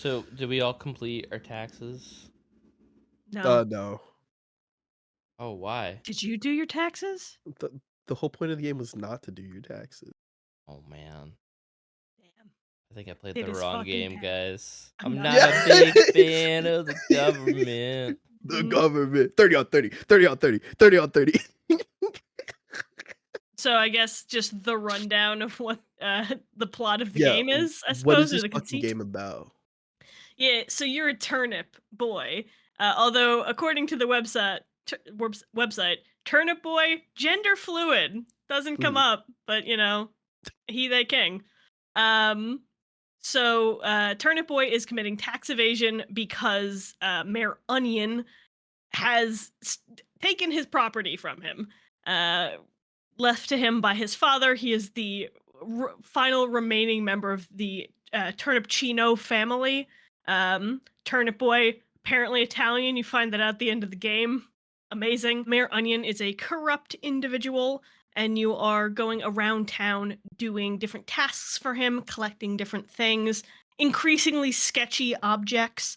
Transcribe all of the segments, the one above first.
So, did we all complete our taxes? No. No. Oh, why? Did you do your taxes? The whole point of the game was not to do your taxes. Oh man, Damn. I think I played Did the his wrong fucking game, tax. guys. I'm I'm not not Yeah. a big fan of the government. The government. 30 on 30. 30 on 30. 30 on 30. So I guess just the rundown of what the plot of the Yeah. game is, I What is suppose, or this the fucking conceit. game about? Yeah, so you're a turnip boy. Although according to the website, turnip boy, gender fluid. Doesn't come Mhm. up, but he they king. Um Turnip boy is committing tax evasion because Mayor Onion has taken his property from him. Uh Left to him by his father. He is the final remaining member of the Turnipcino family. Turnip Boy, apparently Italian. You find that out at the end of the game. Amazing. Mayor Onion is a corrupt individual, and you are going around town doing different tasks for him, collecting different things, increasingly sketchy objects.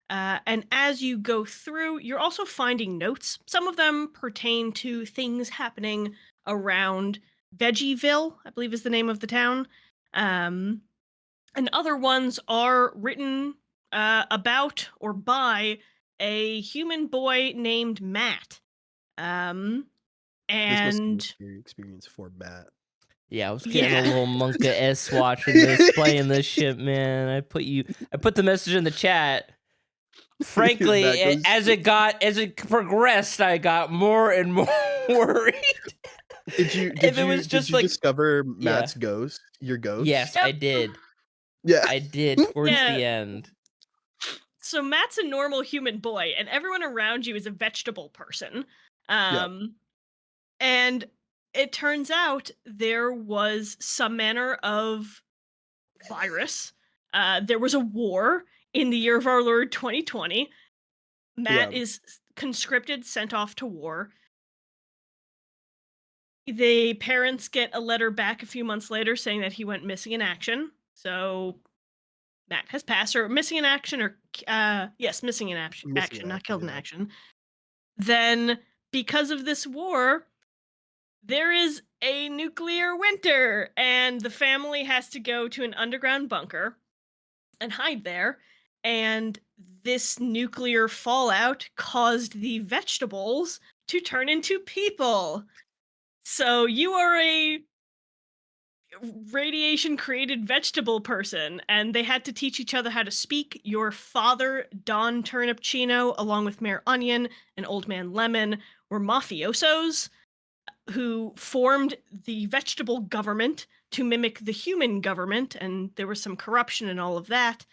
And as you go through, you're also finding notes. Some of them pertain to things happening around Veggieville, I believe is the name of the town. Um, and other ones are written about or by a human boy named Matt. Um, This must be a and scary experience for Matt. Yeah, I was getting a yeah, little monka s watching this, playing this shit, man. I put the message in the chat. Frankly, Matt goes. as it progressed, I got more and more worried. Did you did If it you was did just you like, discover yeah, Matt's ghost? Your ghost? yes, yep, I did. Yeah. I did towards yeah. the end. So Matt's a normal human boy, and everyone around you is a vegetable person. Yeah. Um, And it turns out there was some manner of virus. There was a war in the year of our Lord 2020. Yeah. Matt is conscripted, sent off to war. The parents get a letter back a few months later saying that he went missing in action. So Matt has passed, or missing in action, or yes, missing in Missing in action, not action. killed in Yeah. action. Then, because of this war, there is a nuclear winter, and the family has to go to an underground bunker and hide there. And this nuclear fallout caused the vegetables to turn into people. So you are a radiation created vegetable person, and they had to teach each other how to speak. Your father, Don Turnipcino, along with Mayor Onion and Old Man Lemon, were mafiosos who formed the vegetable government to mimic the human government, and there was some corruption and all of that.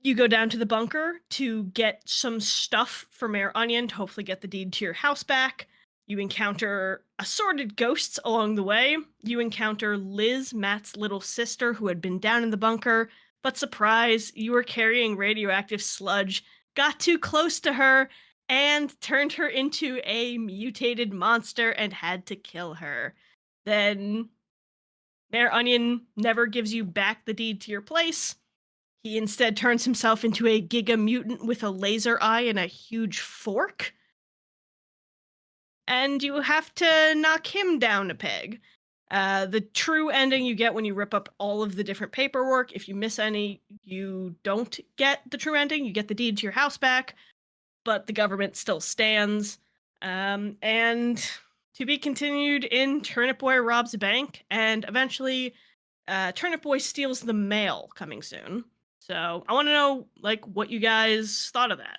You go down to the bunker to get some stuff for Mayor Onion to hopefully get the deed to your house back. You encounter assorted ghosts along the way. You encounter Liz, Matt's little sister, who had been down in the bunker, but surprise, you were carrying radioactive sludge, got too close to her, and turned her into a mutated monster and had to kill her. Then Mayor Onion never gives you back the deed to your place. He instead turns himself into a giga mutant with a laser eye and a huge fork. And you have to knock him down a peg. The true ending you get when you rip up all of the different paperwork. If you miss any, you don't get the true ending. You get the deed to your house back, but the government still stands. And to be continued in Turnip Boy robs a bank, and eventually Turnip Boy steals the mail coming soon. So I want to know, like, what you guys thought of that.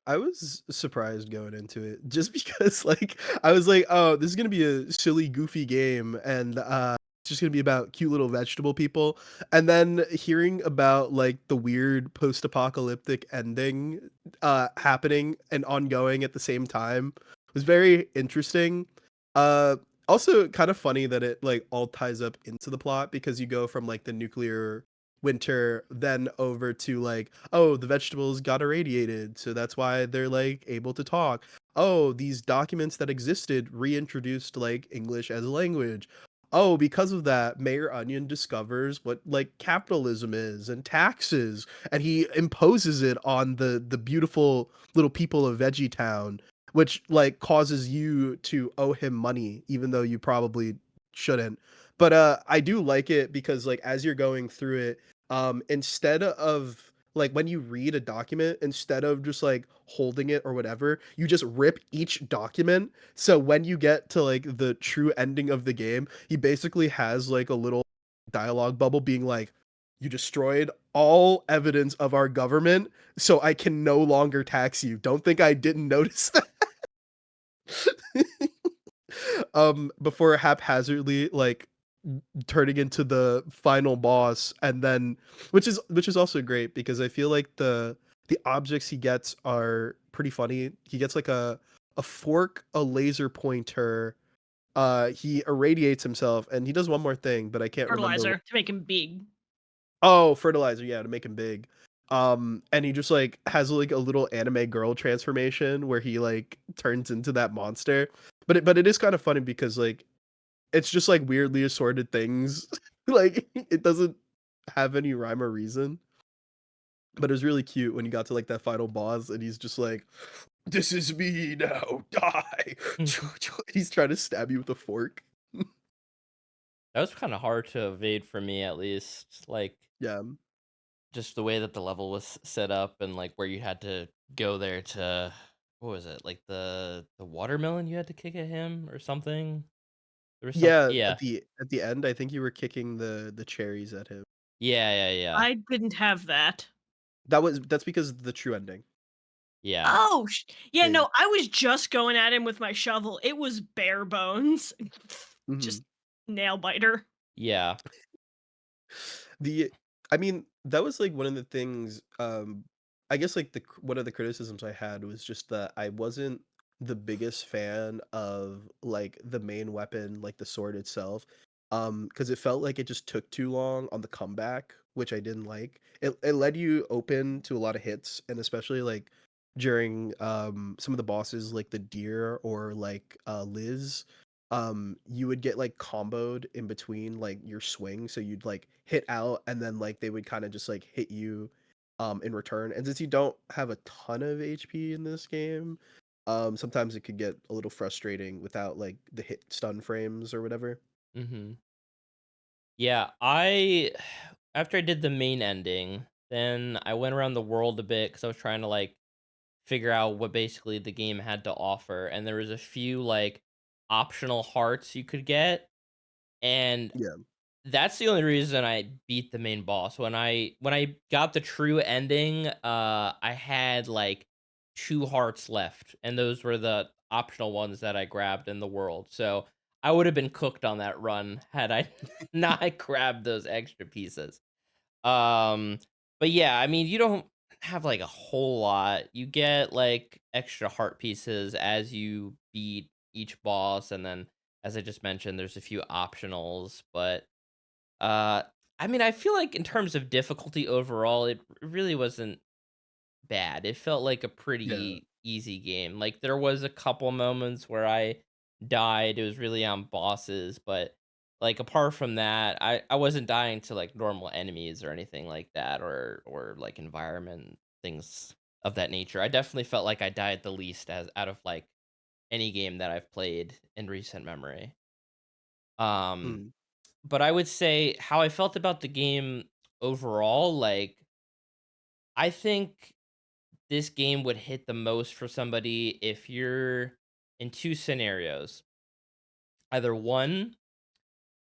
I was surprised going into it just because like I was like, oh, this is gonna be a silly, goofy game, and it's just gonna be about cute little vegetable people. And then hearing about like the weird post-apocalyptic ending happening and ongoing at the same time was very interesting. Uh Also kind of funny that it like all ties up into the plot because you go from like the nuclear winter then over to like, oh, the vegetables got irradiated, so that's why they're like able to talk. Oh, these documents that existed reintroduced like English as a language. oh, because of that, Mayor Onion discovers what like capitalism is and taxes, and he imposes it on the beautiful little people of Veggie Town, which like causes you to owe him money, even though you probably shouldn't. But I do like it because like as you're going through it, instead of like when you read a document, instead of just like holding it or whatever, you just rip each document. So when you get to like the true ending of the game, he basically has like a little dialogue bubble being like, you destroyed all evidence of our government, so I can no longer tax you. Don't think I didn't notice that. Before haphazardly like turning into the final boss, and then which is also great because I feel like the objects he gets are pretty funny. He gets like a fork, a laser pointer, he irradiates himself, and he does one more thing, but I can't remember. Fertilizer to make him big. Oh, fertilizer, yeah, to make him big. And he just like has like a little anime girl transformation where he like turns into that monster. But it is kind of funny because like it's just like weirdly assorted things. Like it doesn't have any rhyme or reason. But it was really cute when you got to like that final boss and he's just like, "This is me now, die." He's trying to stab you with a fork. That was kind of hard to evade for me, at least. Like, Yeah. just the way that the level was set up and like where you had to go there to, what was it? Like the watermelon you had to kick at him or something? There was some, Yeah, yeah. at the end, I think you were kicking the cherries at him. Yeah, yeah, yeah. I didn't have that. That's because of the true ending. Yeah. Oh, yeah, Yeah. no, I was just going at him with my shovel. It was bare bones. Just Mhm. nail biter. Yeah. The I mean, that was like one of the things, I guess like one of the criticisms I had was just that I wasn't the biggest fan of like the main weapon, like the sword itself. Because it felt like it just took too long on the comeback, which I didn't like. It led you open to a lot of hits, and especially like during some of the bosses like the deer or like Liz, you would get like comboed in between like your swing, so you'd like hit out and then like they would kind of just like hit you in return. And since you don't have a ton of HP in this game, sometimes it could get a little frustrating without like the hit stun frames or whatever. Mhm. Yeah, I after I did the main ending, then I went around the world a bit cuz I was trying to like figure out what basically the game had to offer, and there was a few like optional hearts you could get, and Yeah. that's the only reason I beat the main boss. When I got the true ending, I had like 2 hearts left, and those were the optional ones that I grabbed in the world. So, I would have been cooked on that run had I not grabbed those extra pieces. Um, but yeah, I mean, you don't have like a whole lot. You get like extra heart pieces as you beat each boss, and then as I just mentioned, there's a few optionals, but uh, I mean, I feel like in terms of difficulty overall, it really wasn't bad. It felt like a Yeah. pretty easy game. Like there was a couple moments where I died. It was really on bosses, but like apart from that, I wasn't dying to like normal enemies or anything like that, or like environment things of that nature. I definitely felt like I died the least as out of like any game that I've played in recent memory. Um Mm. but I would say how I felt about the game overall, like, I think this game would hit the most for somebody if you're in 2 scenarios. Either 1,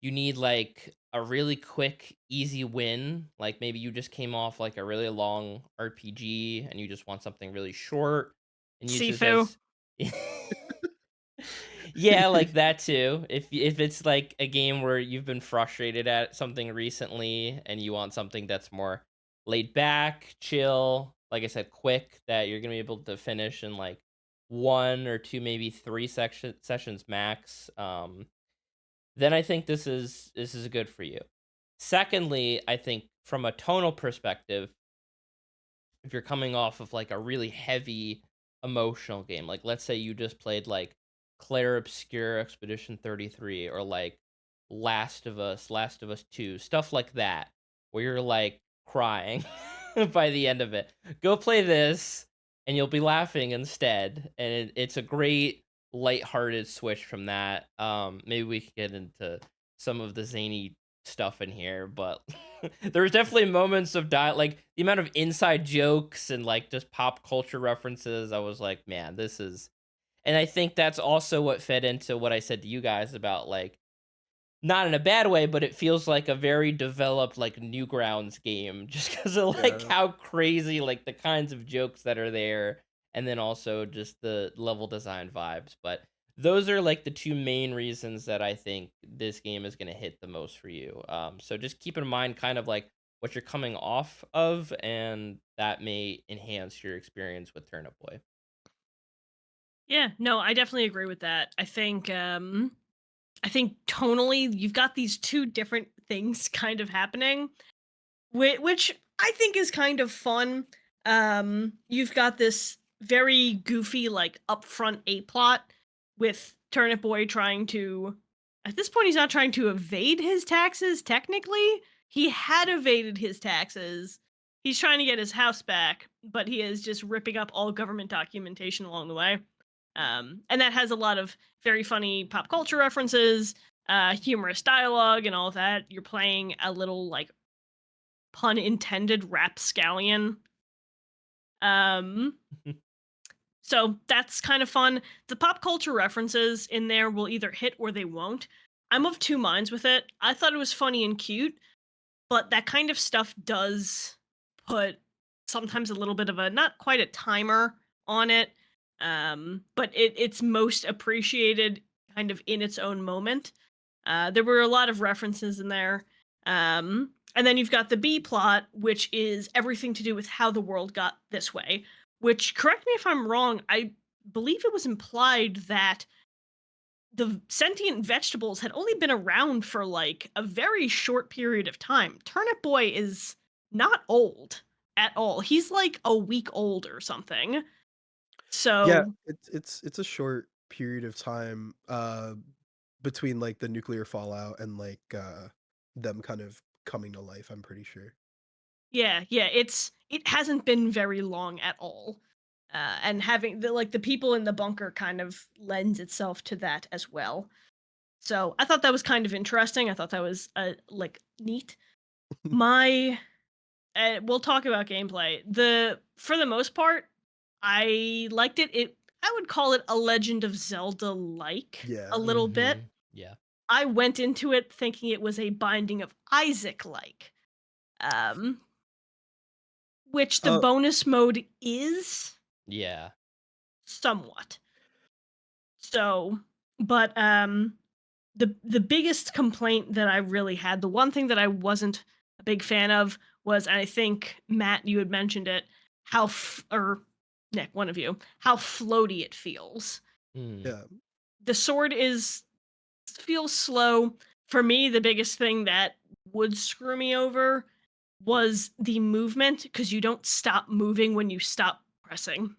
you need, like, a really quick, easy win, like, maybe you just came off, like, a really long RPG and you just want something really short and use this Sifu. as Yeah, like that too. If it's like a game where you've been frustrated at something recently and you want something that's more laid back, chill, like I said, quick, that you're gonna be able to finish in like 1 or 2, maybe 3 sessions max. Then I think this is good for you. Secondly, I think from a tonal perspective, if you're coming off of like a really heavy emotional game, like let's say you just played like Claire Obscure Expedition 33 or like Last of Us 2, stuff like that, where you're like crying by the end of it. Go play this and you'll be laughing instead. And it's a great lighthearted switch from that. Maybe we could get into some of the zany stuff in here, but there's definitely moments of like the amount of inside jokes and like just pop culture references. I was like, man, this is, and I think that's also what fed into what I said to you guys about like, not in a bad way, but it feels like a very developed like Newgrounds game just because of like Yeah. how crazy like the kinds of jokes that are there, and then also just the level design vibes. But those are like the two main reasons that I think this game is going to hit the most for you. So just keep in mind kind of like what you're coming off of, and that may enhance your experience with Turnip Boy. Yeah, no, I definitely agree with that. I think tonally you've got these two different things kind of happening, which I think is kind of fun. You've got this very goofy, like upfront A plot with Turnip Boy trying to. At this point, he's not trying to evade his taxes. Technically, he had evaded his taxes. He's trying to get his house back, but he is just ripping up all government documentation along the way. And that has a lot of very funny pop culture references, humorous dialogue, and all of that. You're playing a little like pun intended rapscallion. Um, so that's kind of fun. The pop culture references in there will either hit or they won't. I'm of two minds with it. I thought it was funny and cute, but that kind of stuff does put sometimes a little bit of a not quite a timer on it. But it's most appreciated kind of in its own moment. There were a lot of references in there. And then you've got the B plot, which is everything to do with how the world got this way. Which, correct me if I'm wrong, I believe it was implied that the sentient vegetables had only been around for like a very short period of time. Turnip Boy is not old at all. He's like a week old or something. Yeah, So it's a short period of time between like the nuclear fallout and like them kind of coming to life, I'm pretty sure. yeah, it hasn't been very long at all. And having the people in the bunker kind of lends itself to that as well. So I thought that was kind of interesting. I thought that was like neat. My we'll talk about gameplay. The For the most part, I liked it. I would call it a Legend of Zelda like a Yeah. little bit. Yeah. I went into it thinking it was a Binding of Isaac like, um, which the Uh bonus mode is Yeah. somewhat. So, but the biggest complaint that I really had, the one thing that I wasn't a big fan of was, and I think Matt, you had mentioned it, or Nick, one of you, how floaty it feels. Mm. yeah. The sword feels slow. For me, the biggest thing that would screw me over was the movement because you don't stop moving when you stop pressing.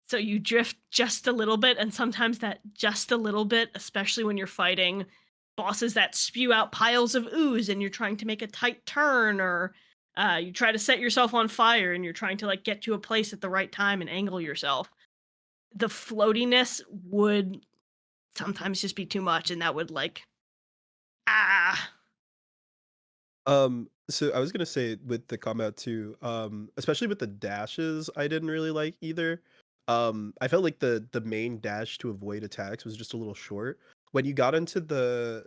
So you drift just a little bit, and sometimes that just a little bit, especially when you're fighting bosses that spew out piles of ooze and you're trying to make a tight turn, or you try to set yourself on fire and you're trying to like get to a place at the right time and angle yourself. The floatiness would sometimes just be too much, and that would like ah So I was gonna say with the combat too, especially with the dashes, I didn't really like either. I felt like the main dash to avoid attacks was just a little short. When you got into the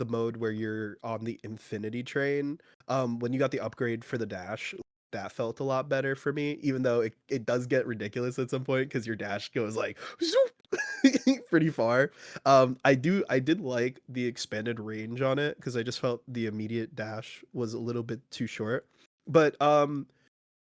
mode where you're on the infinity train, when you got the upgrade for the dash, that felt a lot better for me, even though it does get ridiculous at some point because your dash goes like zoop, pretty far. I did like the expanded range on it because I just felt the immediate dash was a little bit too short. But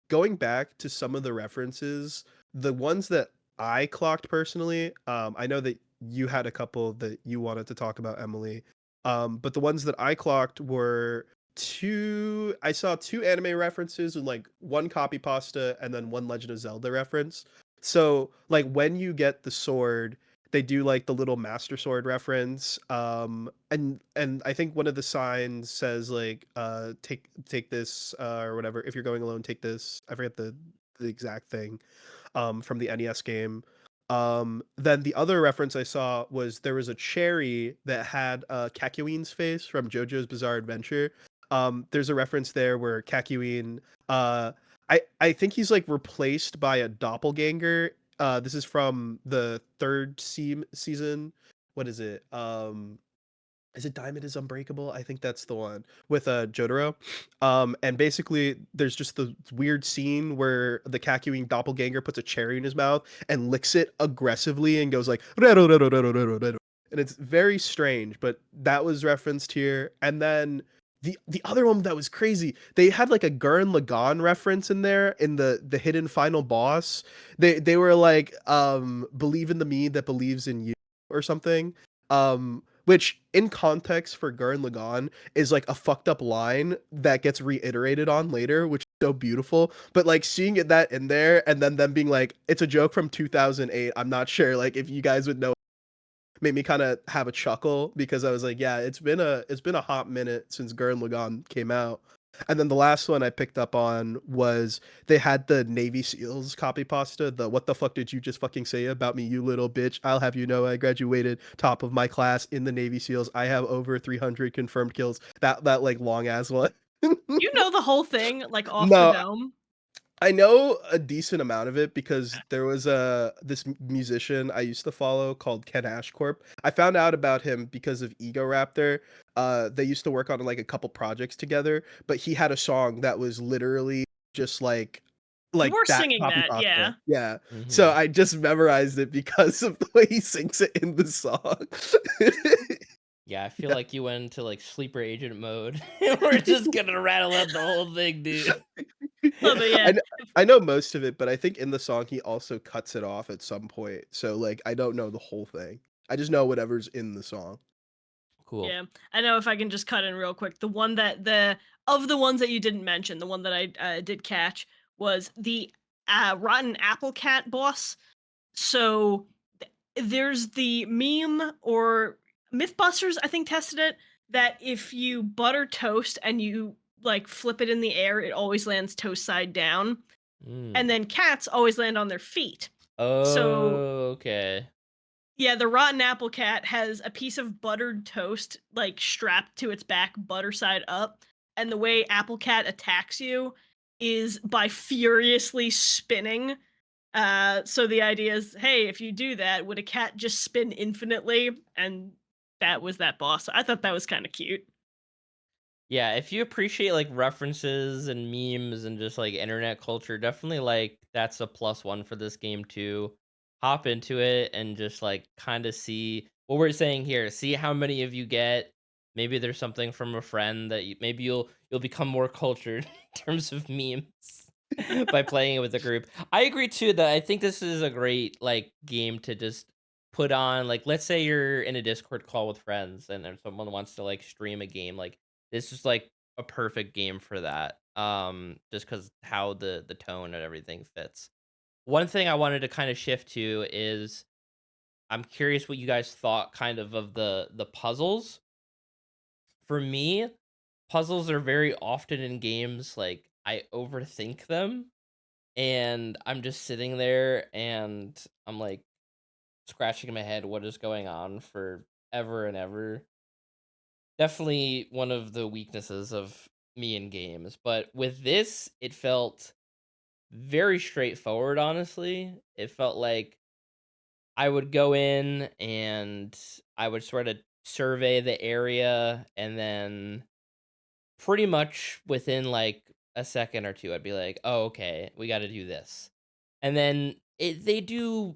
going back to some of the references, the ones that I clocked personally, I know that you had a couple that you wanted to talk about, Emily. But the ones that I clocked were two. I saw two anime references and like one copy pasta and then one Legend of Zelda reference. So like when you get the sword, they do like the little Master Sword reference. And I think one of the signs says like take this or whatever. If you're going alone, take this. I forget the exact thing from the NES game. Then the other reference I saw was there was a cherry that had Kakyoin's face from JoJo's Bizarre Adventure. There's a reference there where Kakyoin, I think he's like replaced by a doppelganger. This is from the third season. What is it Diamond is Unbreakable? I think that's the one with Jotaro. And basically there's just the weird scene where the Kakyoin doppelganger puts a cherry in his mouth and licks it aggressively and goes like "Rero, rero, rero, rero, rero." And it's very strange, but that was referenced here. And then the other one that was crazy, they had like a Gurren Lagann reference in there in the hidden final boss. They were like believe in the me that believes in you or something. Which in context for Gurren Lagann is like a fucked up line that gets reiterated on later, which is so beautiful. But like seeing it that in there and then them being like, it's a joke from 2008. I'm not sure like if you guys would know, made me kind of have a chuckle because I was like, yeah, it's been a hot minute since Gurren Lagann came out. And then the last one I picked up on was they had the Navy SEALs copy pasta. The what the fuck did you just fucking say about me, you little bitch? I'll have you know I graduated top of my class in the Navy SEALs. I have over 300 confirmed kills. That like long ass one. You know the whole thing, like off the No, dome. I know a decent amount of it because there was this musician I used to follow called Ken Ashcorp. I found out about him because of Ego Raptor. They used to work on like a couple projects together, but he had a song that was literally just You were that singing copy that, yeah. pasta. Yeah. So Mhm. I just memorized it because of the way he sings it in the song. Yeah, I feel like you went into, like, sleeper agent mode. We're just gonna rattle up the whole thing, dude. Oh, but I yeah. know, I know most of it, but I think in the song he also cuts it off at some point. So like I don't know the whole thing. I just know whatever's in the song. Cool. Yeah, I know if I can just cut in real quick, the one that the of the ones that you didn't mention, the one that I did catch was the rotten apple cat boss. So there's the meme or Mythbusters, I think, tested it that if you butter toast and you like flip it in the air, it always lands toast side down, and Mm. then cats always land on their feet. So Oh, okay. yeah, the rotten apple cat has a piece of buttered toast like strapped to its back, butter side up, and the way apple cat attacks you is by furiously spinning. So the idea is, hey, if you do that, would a cat just spin infinitely? And that was that boss. I thought that was kind of cute. Yeah, if you appreciate, like, references and memes and just, like, internet culture, definitely, like, that's a plus one for this game too. Hop into it and just, like, kinda see what we're saying here, see how many of you get. Maybe there's something from a friend that maybe you'll become more cultured in terms of memes by playing it with a group. I agree too that I think this is a great, like, game to just put on, like, let's say you're in a Discord call with friends and then someone wants to, like, stream a game, like, this is, like, a perfect game for that, just because how the tone and everything fits. One thing I wanted to kinda shift to is I'm curious what you guys thought kind of the puzzles. For me, puzzles are very often in games, like, I overthink them, and I'm just sitting there, and I'm, like, scratching in my head what is going on for ever and ever. Definitely one of the weaknesses of me in games, but with this, it felt very straightforward, honestly. It felt like I would go in and I would sort of survey the area, and then pretty much within like a second or two, I'd be like, "Oh, okay, we got to do this." And then they do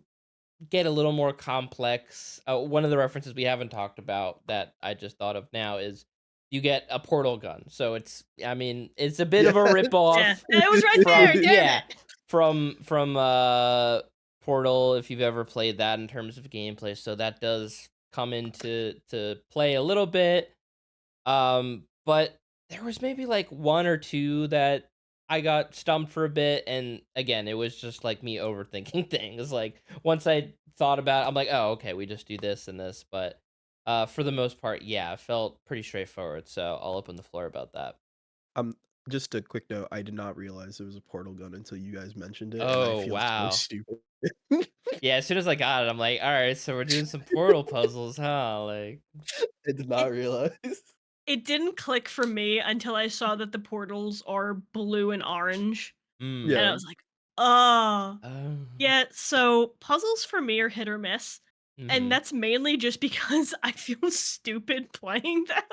get a little more complex. One of the references we haven't talked about that I just thought of now is you get a portal gun. So I mean, it's a bit Yeah. of a rip Yeah, off it was right there. from Damn yeah, it. from Portal if you've ever played that in terms of gameplay. So that does come into to play a little bit. But there was maybe like one or two that I got stumped for a bit, and again, it was just like me overthinking things. Like once I thought about it, I'm like, "Oh, okay, we just do this and this," but, for the most part, yeah, it felt pretty straightforward, so I'll open the floor about that. Um, just a quick note, I did not realize there was a portal gun until you guys mentioned it, and I Oh, feel so wow. stupid. Yeah, as soon as I got it, I'm like, "Alright, so we're doing some portal puzzles, huh?" Like, I did not It realize. it didn't click for me until I saw that the portals are blue and orange, and mm, I Yeah. was like, "Oh." oh, Yeah, so puzzles for me are hit or miss, and mhm, that's mainly just because I feel stupid playing them.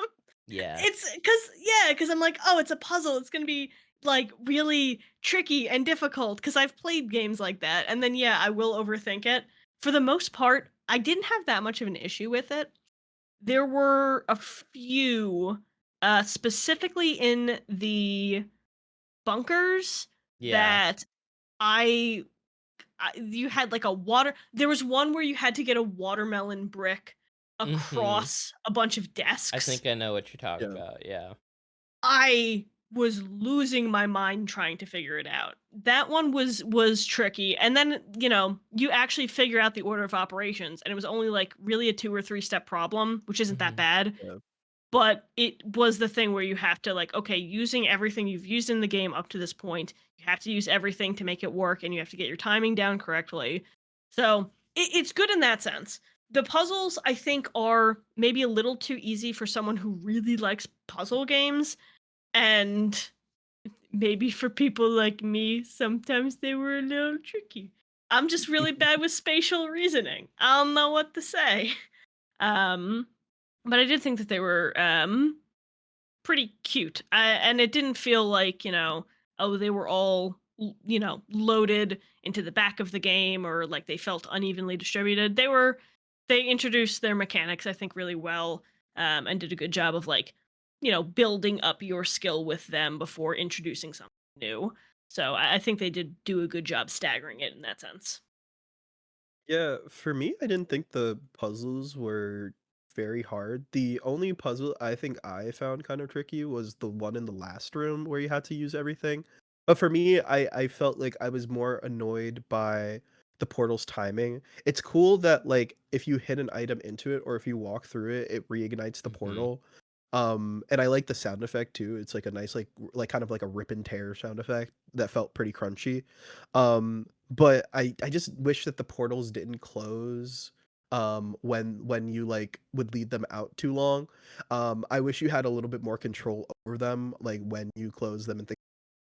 yeah, It's because I'm like, "Oh, it's a puzzle, it's gonna be, like, really tricky and difficult because 'cause I've played games like that, and then, yeah, I will overthink it. For the most part, I didn't have that much of an issue with it. There were a few, specifically in the bunkers yeah, that I you had like a water there was one where you had to get a watermelon brick mhm. across a bunch of I desks. think I know what you're talking Yeah. about, yeah. I was losing my mind trying to figure it out. That one was tricky, and then, you actually figure out the order of operations, and it was only, like, really a 2 or 3 step problem, which isn't that Mhm, bad, Yeah. but it was the thing where you have to, like, okay, using everything you've used in the game up to this point, you have to use everything to make it work, and you have to get your timing down correctly. So, it's good in that sense. The puzzles, I think, are maybe a little too easy for someone who really likes puzzle games, and maybe for people like me, sometimes they were a little tricky. I'm just really bad with spatial reasoning. I don't know what to say. Um, but I did think that they were pretty cute. And it didn't feel like, oh, they were all, loaded into the back of the game or like they felt unevenly distributed. They introduced their mechanics, I think, really well, and did a good job of like, building up your skill with them before introducing something new. So I think they did do a good job staggering it in that sense. Yeah, for me, I didn't think the puzzles were very hard. The only puzzle I think I found kind of tricky was the one in the last room where you had to use everything. But for me, I felt like I was more annoyed by the portal's timing. It's cool that like if you hit an item into it or if you walk through it, it reignites the mhm, portal. And I like the sound effect too. It's like a nice like kind of like a rip and tear sound effect that felt pretty crunchy. But I just wish that the portals didn't close, when you, like, would leave them out too long. I wish you had a little bit more control over them, like, when you close them and things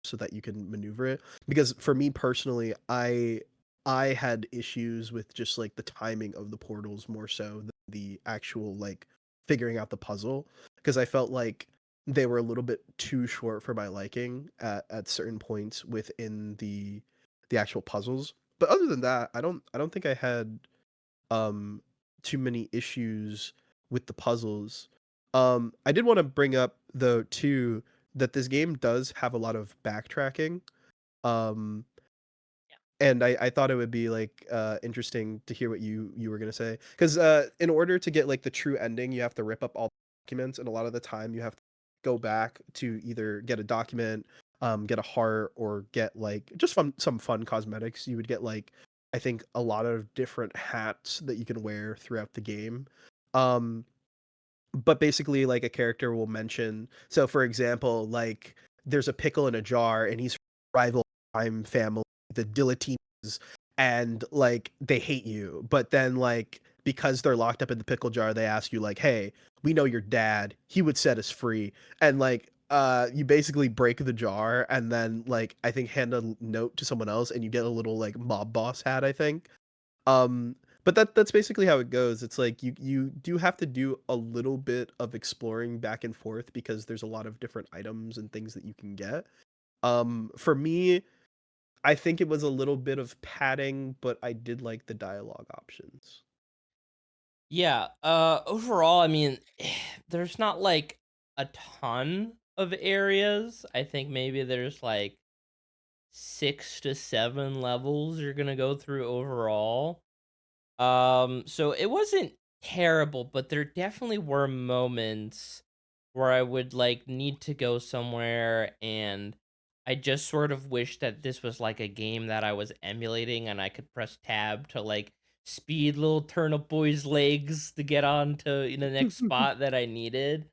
so that you can maneuver it. Because for me personally, I had issues with just, like, the timing of the portals more so than the actual, like, figuring out the puzzle. Because I felt like they were a little bit too short for my liking at certain points within the actual puzzles. But other than that, I don't think I had um too many issues with the puzzles. I did want to bring up though too that this game does have a lot of backtracking. Um and I thought it would be like interesting to hear what you were gonna say. Because in order to get like the true ending, you have to rip up all documents, and a lot of the time you have to go back to either get a document, get a heart, or get like just some fun cosmetics. You would get like I think a lot of different hats that you can wear throughout the game. Um but basically like a character will mention, so for example, like there's a pickle in a jar and he's rival crime family, the Dillatines, and like they hate you, but then like because they're locked up in the pickle jar, they ask you like, hey, we know your dad, he would set us free. And like you basically break the jar and then like I think hand a note to someone else and you get a little like mob boss hat, I think. um, but that's basically how it goes. It's like you do have to do a little bit of exploring back and forth because there's a lot of different items and things that you can get. For me, I think it was a little bit of padding, but I did like the dialogue options. yeah, overall, I mean, there's not, like, a ton of areas. I think maybe there's, like, 6 to 7 levels you're gonna go through overall. So it wasn't terrible, but there definitely were moments where I would like need to go somewhere and I just sort of wish that this was like a game that I was emulating and I could press tab to like speed little Turnip Boy's legs to get on to the next spot that I needed.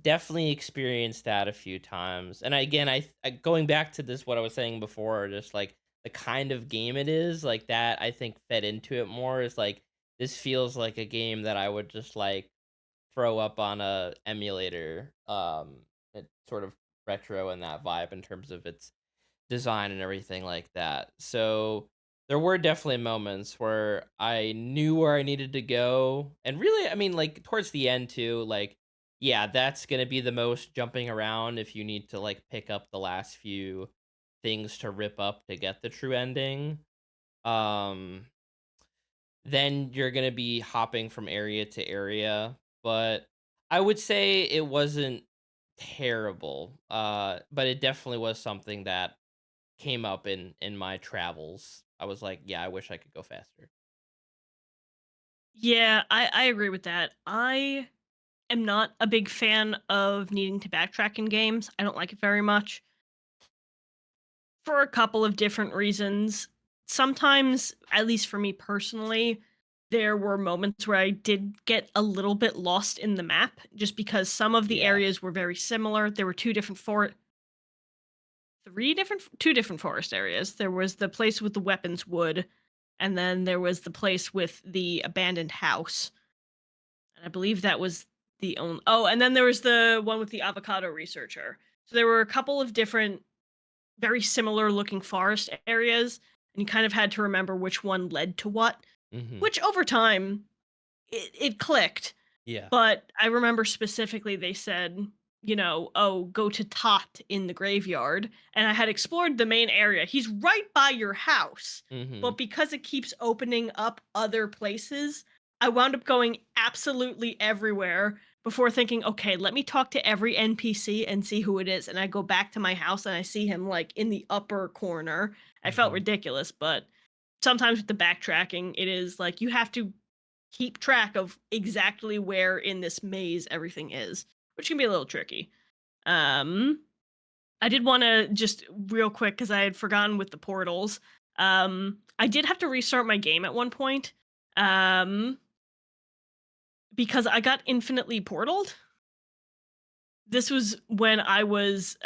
Definitely experienced that a few times. And again, I going back to this what I was saying before, just like the kind of game it is, like that I think fed into it more is like this feels like a game that I would just like throw up on a emulator. It's sort of retro in that vibe in terms of its design and everything like that. So there were definitely moments where I knew where I needed to go. And really, I mean, like towards the end too, like, yeah, that's going to be the most jumping around if you need to like pick up the last few things to rip up to get the true ending. Um, then you're going to be hopping from area to area. But I would say it wasn't terrible. But it definitely was something that came up in my travels. I was like, "Yeah, I wish I could go faster." Yeah, I agree with that. I am not a big fan of needing to backtrack in games. I don't like it very much for a couple of different reasons. Sometimes, at least for me personally, there were moments where I did get a little bit lost in the map just because some of the Yeah. areas were very similar. There were two different forest areas. There was the place with the weapons wood, and then there was the place with the abandoned house. And I believe that was the only. Oh, and then there was the one with the avocado researcher. So there were a couple of different, very similar looking forest areas, and you kind of had to remember which one led to what. Mhm. Which over time, it clicked. Yeah. But I remember specifically they said, "Oh, go to Tot in the graveyard." And I had explored the main area. He's right by your house. Mhm. But because it keeps opening up other places, I wound up going absolutely everywhere before thinking, "Okay, let me talk to every NPC and see who it is." And I go back to my house and I see him like in the upper corner. I felt Mhm. ridiculous, but sometimes with the backtracking, it is like you have to keep track of exactly where in this maze everything is, which can be a little tricky. Um, I did want to just real quick because I had forgotten with the portals. I did have to restart my game at one point um, because I got infinitely portaled. This was when I was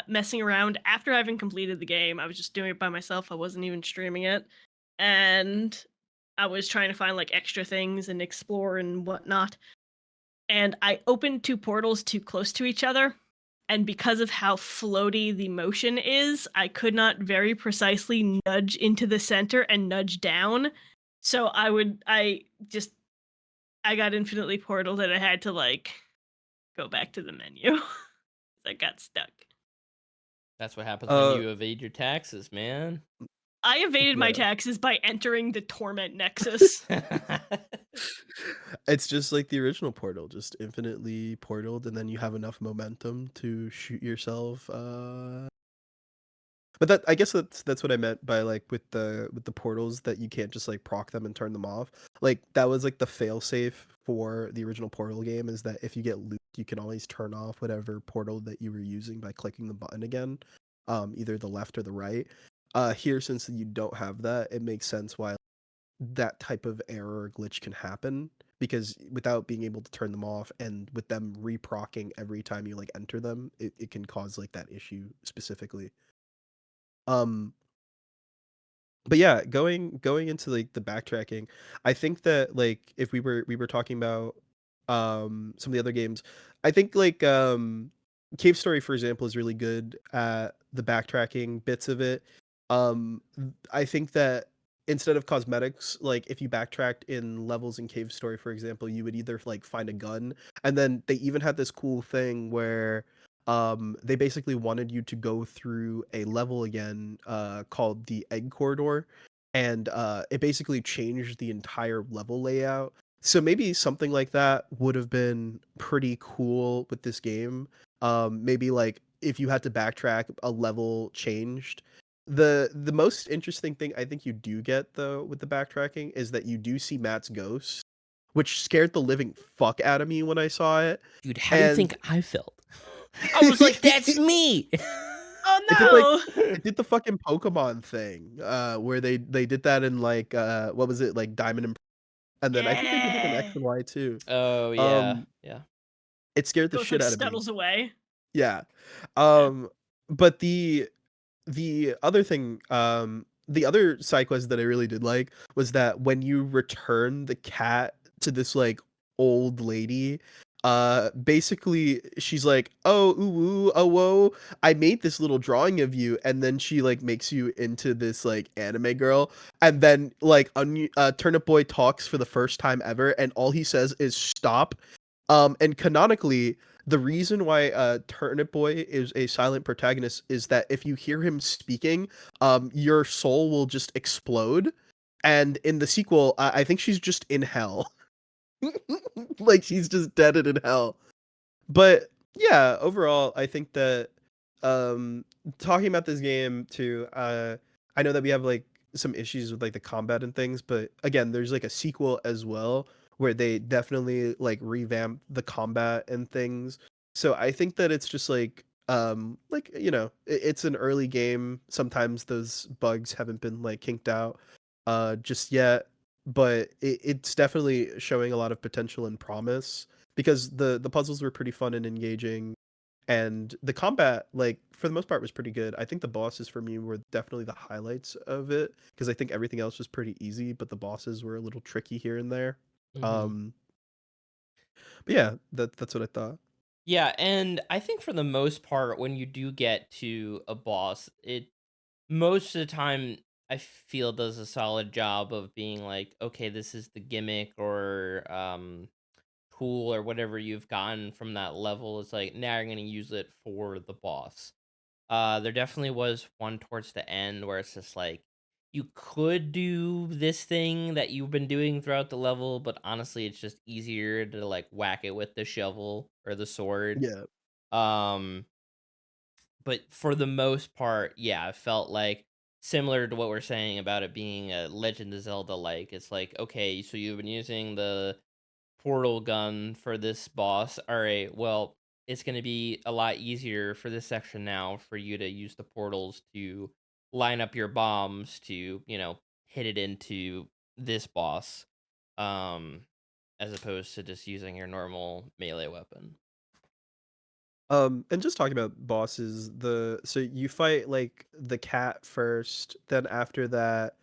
messing around after having completed the game. I was just doing it by myself. I wasn't even streaming it, and I was trying to find like extra things and explore and whatnot. And I opened two portals too close to each other. And because of how floaty the motion is, I could not very precisely nudge into the center and nudge down. So I got infinitely portaled and I had to like go back to the menu. I got stuck. That's what happens when Uh, you evade your taxes, man. I evaded my yeah. taxes by entering the Torment Nexus. It's just like the original Portal, just infinitely portaled, and then you have enough momentum to shoot yourself. But that I guess that's what I meant by like with the portals that you can't just like proc them and turn them off. Like that was like the fail safe for the original Portal game is that if you get looped, you can always turn off whatever portal that you were using by clicking the button again, either the left or the right. Here since you don't have that, it makes sense why that type of error or glitch can happen because without being able to turn them off and with them reprocking every time you like enter them, it can cause like that issue specifically. Um but yeah, going into like the backtracking, I think that like if we were talking about some of the other games, I think like Cave Story for example is really good at the backtracking bits of it. I think that instead of cosmetics, like if you backtracked in levels in Cave Story for example, you would either like find a gun, and then they even had this cool thing where they basically wanted you to go through a level again called the egg corridor, and it basically changed the entire level layout. So maybe something like that would have been pretty cool with this game. Maybe like if you had to backtrack, a level changed. The most interesting thing I think you do get though with the backtracking is that you do see Matt's ghost, which scared the living fuck out of me when I saw it. Dude, how do you And think I felt? I was like, "That's me." Oh It did the fucking Pokemon thing, where they did that in, like, what was it? Like, Diamond and no! then I think they did it in X Yeah. and Y too. Oh, yeah, Um, yeah. it scared the Ghost shit like out of me. scuttles away. Yeah. Yeah. But the other thing, the other side quest that I really did like was that when you return the cat to this like old lady, basically she's like, "Oh, ooh, ooh, oh, whoa, I made this little drawing of you," and then she like makes you into this like anime girl, and then like Turnip Boy talks for the first time ever, and all he says is "stop," and canonically the reason why Turnip Boy is a silent protagonist is that if you hear him speaking, your soul will just explode. And in the sequel, I think she's just in hell. Like she's just dead and in hell. But yeah, overall, I think that um talking about this game too, I know that we have like some issues with like the combat and things, but again, there's like a sequel as well where they definitely like revamp the combat and things. So I think that it's just like it's an early game. Sometimes those bugs haven't been like kinked out just yet, but it's definitely showing a lot of potential and promise because the puzzles were pretty fun and engaging, and the combat, like for the most part, was pretty good. I think the bosses for me were definitely the highlights of it because I think everything else was pretty easy, but the bosses were a little tricky here and there. Mhm. Um, but yeah, that's what I thought. Yeah, and I think for the most part, when you do get to a boss, it most of the time I feel does a solid job of being like, okay, this is the gimmick or tool or whatever you've gotten from that level. It's like now you're gonna use it for the boss. There definitely was one towards the end where it's just like you could do this thing that you've been doing throughout the level, but honestly, it's just easier to like whack it with the shovel or the sword. Yeah. Um, but for the most part, yeah, I felt like similar to what we're saying about it being a Legend of Zelda like. It's like, okay, so you've been using the portal gun for this boss. All right, well, it's going to be a lot easier for this section now for you to use the portals to line up your bombs to, hit it into this boss. Um as opposed to just using your normal melee weapon. And just talking about bosses, so you fight like the cat first, then after that,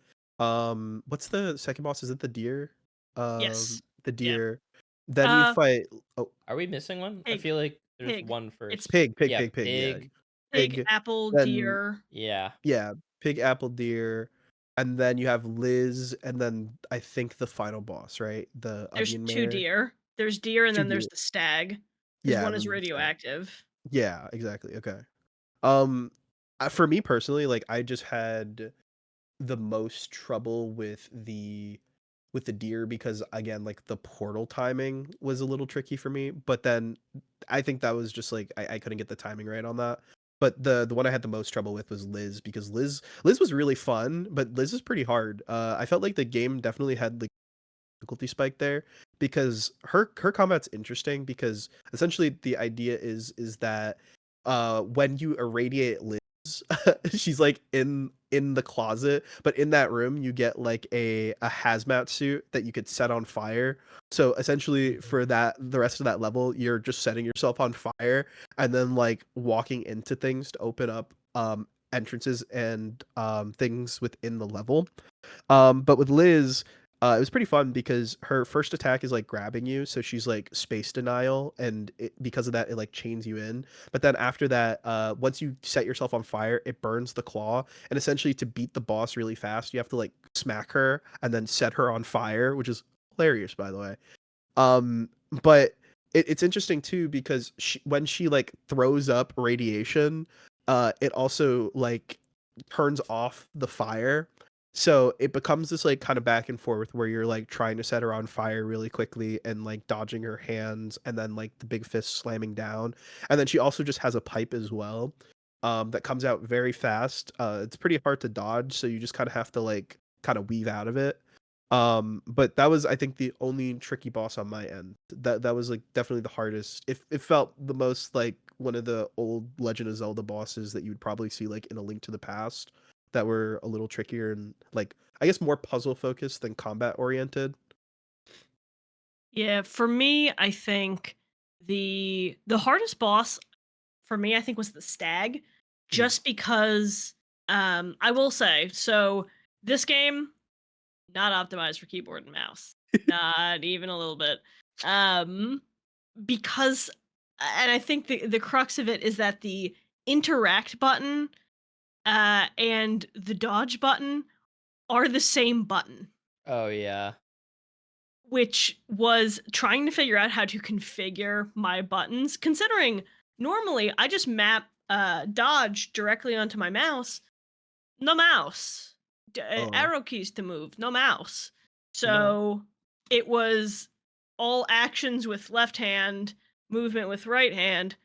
what's the second boss? Is it the deer? Yes. The Yep. deer. Then you Uh, fight oh, Are we missing one? I pig. feel like there's Pig. one It's first. pig, Yeah, pig, yeah. pig. pig, Pig, apple, then deer. Yeah. yeah, pig, apple, deer, and then you have Liz, and then I think the final boss, right? The There's onion two mayor. deer. There's deer, and 2 then deer. there's the stag, because Yeah, one and is then the stag. radioactive. Yeah, exactly. Okay. Um, for me personally, like I just had the most trouble with the deer because again, like the portal timing was a little tricky for me. But then I think that was just like I couldn't get the timing right on that. But the one I had the most trouble with was Liz because Liz was really fun, but Liz is pretty hard. I felt like the game definitely had like difficulty spike there because her combat's interesting because essentially the idea is that when you irradiate Liz, she's like in the closet, but in that room you get like a hazmat suit that you could set on fire. So essentially Mhm. for that the rest of that level you're just setting yourself on fire and then like walking into things to open up entrances and things within the level. But with Liz, it was pretty fun because her first attack is like grabbing you, so she's like space denial, and because of that, it like chains you in. But then after that, once you set yourself on fire, it burns the claw, and essentially to beat the boss really fast, you have to like smack her and then set her on fire, which is hilarious, by the way. But it's interesting too because when she like throws up radiation, it also like turns off the fire. So it becomes this like kind of back and forth where you're like trying to set her on fire really quickly and like dodging her hands and then like the big fist slamming down. And then she also just has a pipe as well. That comes out very fast. It's pretty hard to dodge, so you just kind of have to like kind of weave out of it. But that was, I think, the only tricky boss on my end. That was like definitely the hardest. It felt the most like one of the old Legend of Zelda bosses that you would probably see like in A Link to the Past, that were a little trickier and like, I guess, more puzzle focused than combat oriented. Yeah, for me, I think the hardest boss for me, I think, was the stag, Mm. just because I will say, so this game not optimized for keyboard and mouse. Not even a little bit. Um because and I think the crux of it is that the interact button and the dodge button are the same button, Oh yeah. which was trying to figure out how to configure my buttons, considering normally I just map dodge directly onto my mouse. No mouse. Oh Arrow keys to move. No mouse. no. So it was all actions with left hand, movement with right hand.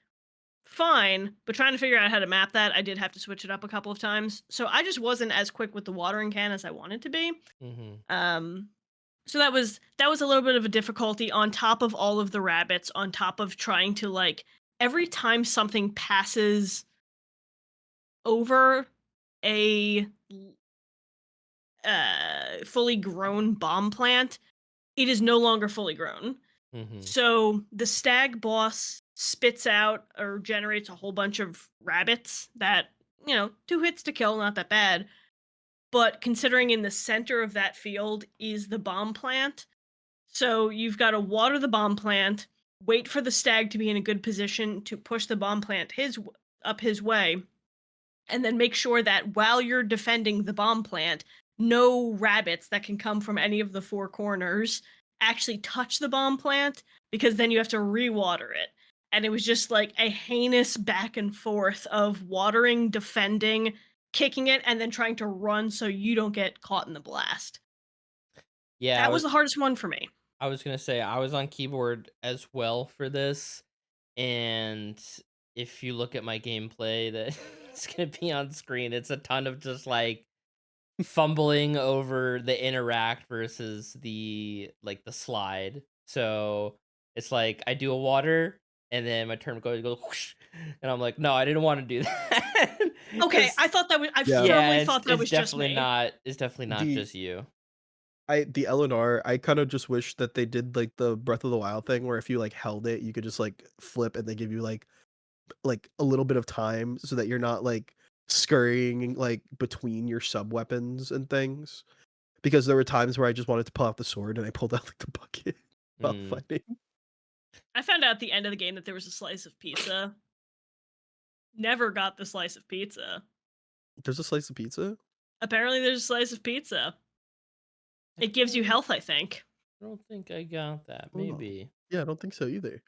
Fine, but trying to figure out how to map that, I did have to switch it up a couple of times. So I just wasn't as quick with the watering can as I wanted to be. Hmm. Um, so that was a little bit of a difficulty on top of all of the rabbits, on top of trying to like every time something passes over a fully grown bomb plant, it is no longer fully grown. Hmm. So the stag boss spits out or generates a whole bunch of rabbits that, 2 hits to kill, not that bad. But considering in the center of that field is the bomb plant, so you've got to water the bomb plant, wait for the stag to be in a good position to push the bomb plant up his way, and then make sure that while you're defending the bomb plant, no rabbits that can come from any of the 4 corners actually touch the bomb plant, because then you have to rewater it. And it was just like a heinous back and forth of watering, defending, kicking it, and then trying to run so you don't get caught in the blast. Yeah, That was the hardest one for me. I was gonna say I was on keyboard as well for this, and if you look at my gameplay that it's gonna be on screen, it's a ton of just like fumbling over the interact versus the slide. So it's like I do a water and then my turn goes whoosh, and I'm like, no, I didn't want to do that. Okay, Because I Yeah. yeah, firmly thought that was just me. it's definitely not The just you. the LNR, I kind of just wish that they did like the Breath of the Wild thing, where if you like held it, you could just like flip and they give you like a little bit of time so that you're not like scurrying like between your sub weapons and things. Because there were times where I just wanted to pull out the sword and I pulled out like the bucket while Mm. fighting. I found out at the end of the game that there was a slice of pizza. Never got the slice of pizza. There's a slice of pizza? Apparently, there's a slice of pizza. I It gives you don't health, I think. I don't think I got that. Oh. Maybe. Yeah, I don't think so either.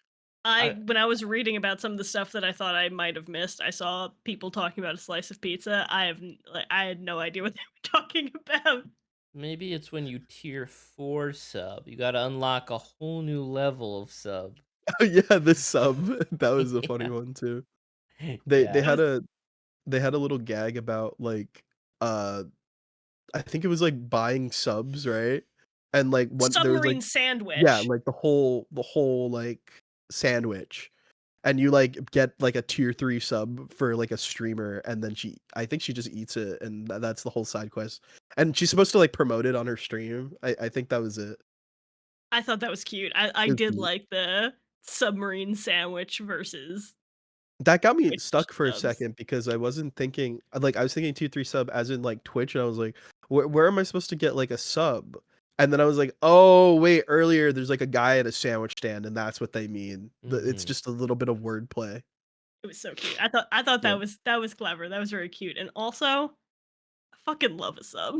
I When I was reading about some of the stuff that I thought I might have missed, I saw people talking about a slice of pizza. I had no idea what they were talking about. Maybe it's when you tier 4 sub. You gotta unlock a whole new level of sub. Oh yeah, the sub. That was a funny Yeah. one too. They Yeah. they It had was a they had a little gag about like uh I think it was like buying subs, right? And like one there was like, submarine yeah, sandwich. like the whole like sandwich. And you like get like a tier 3 sub for like a streamer, and then I think she just eats it, and that's the whole side quest. And she's supposed to like promote it on her stream. I think that was it. I thought that was cute. I It was did cute. like the submarine sandwich versus That got me Twitch stuck for a subs. second because I wasn't thinking like, I was thinking tier 3 sub as in like Twitch, and I was like, where am I supposed to get like a sub? And then I was like, oh wait, earlier there's like a guy at a sandwich stand, and that's what they mean. It's Mhm. just a little bit of wordplay. It was so cute. I thought Yeah. that was clever. That was very cute. And also, I fucking love a sub.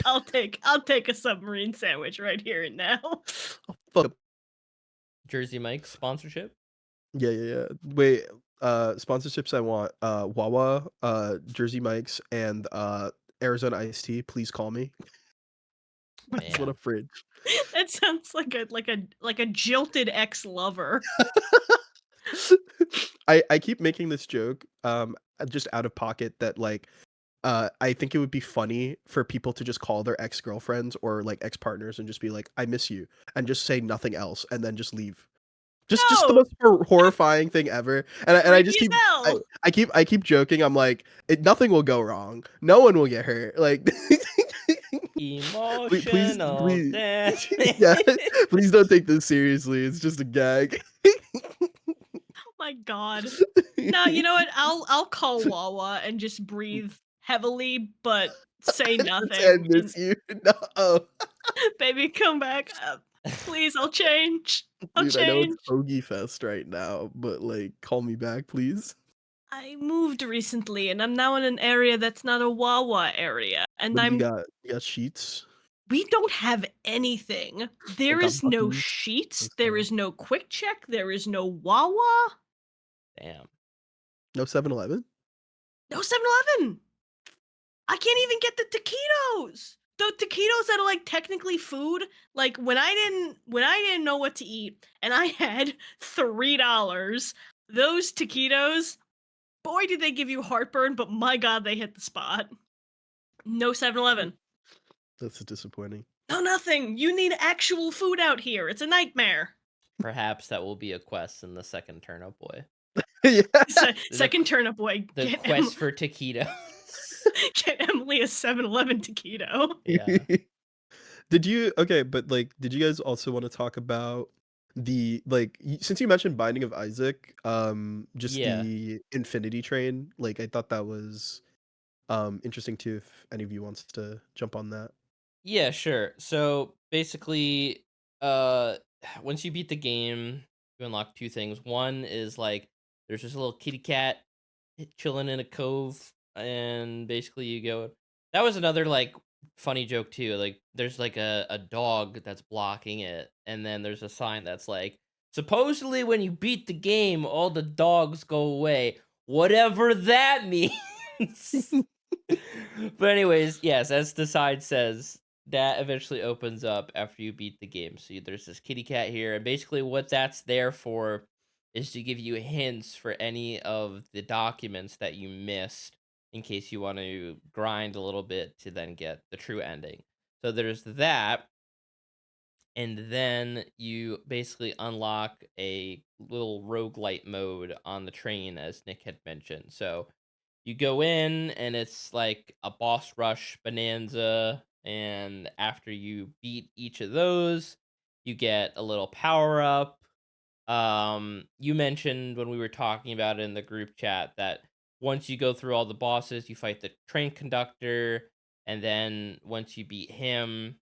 I'll take a submarine sandwich right here and now. Oh, fuck. Jersey Mike's sponsorship? Yeah, yeah, yeah. Wait, sponsorships I want, Wawa, Jersey Mike's, and Arizona Iced Tea. Please call me. I just want a Man. fridge. That sounds like a jilted ex-lover. I keep making this joke, just out of pocket, that like I think it would be funny for people to just call their ex-girlfriends or like ex-partners and just be like, "I miss you," and just say nothing else and then just leave. Just the No, most horrifying thing ever. And I creepy just as keep hell. I keep joking. I'm like, nothing will go wrong. No one will get hurt. Like please Emotional damage. yeah, please don't take this seriously. It's just a gag. Oh my god. No, you know what? I'll call Wawa and just breathe heavily, but say Just I nothing. And miss you. No. baby, come back up. Please, I'll change. I'll Dude, I know it's change. Hoagie Fest right now, but like call me back, please. I moved recently and I'm now in an area that's not a Wawa area. And What do you I'm got? You got sheets? we don't have anything. I There got is no buttons. sheets, Let's there go. is no quick check, there is no Wawa, Damn. No 7-Eleven? no 7-Eleven. I can't even get the taquitos. The taquitos that are like technically food. Like when I didn't know what to eat and I had $3, those taquitos, boy did they give you heartburn, but my god they hit the spot. No 7-Eleven. That's disappointing. No nothing. You need actual food out here. It's a nightmare. Perhaps that will be a quest in the second Turnip Boy. Yeah. The Second Turnip Boy, the quest for taquitos. get Emily a 7-Eleven taquito. Yeah. Did you okay, but like did you guys also want to talk about the like since you mentioned Binding of Isaac, just Yeah. the Infinity Train, like I thought that was interesting too if any of you wants to jump on that. Yeah, sure. So basically, uh, once you beat the game, you unlock two things. One is like there's this little kitty cat chilling in a cove, and basically you go. That was another like funny joke too. Like there's like a dog that's blocking it, and then there's a sign that's like supposedly when you beat the game, all the dogs go away. Whatever that means. But anyways, yes, as the side says, that eventually opens up after you beat the game. So there's this kitty cat here, and basically what that's there for is to give you hints for any of the documents that you missed in case you want to grind a little bit to then get the true ending. So there's that, and then you basically unlock a little roguelite mode on the train, as Nick had mentioned. So you go in and it's like a boss rush bonanza, and after you beat each of those, you get a little power up. You mentioned when we were talking about it in the group chat that once you go through all the bosses, you fight the train conductor, and then once you beat him,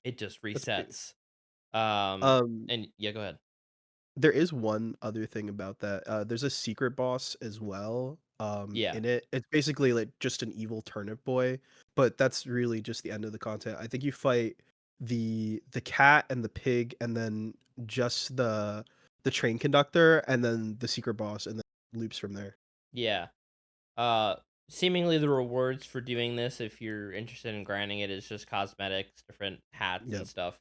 it just That's great. resets. Um And yeah, go ahead. There is one other thing about that. There's a secret boss as well. Yeah. In it, it's basically like just an evil turnip boy, but that's really just the end of the content. I think you fight the cat and the pig, and then just the train conductor, and then the secret boss, and then loops from there. Yeah. Uh, Seemingly the rewards for doing this, if you're interested in grinding it, is just cosmetics, different hats and Yep. stuff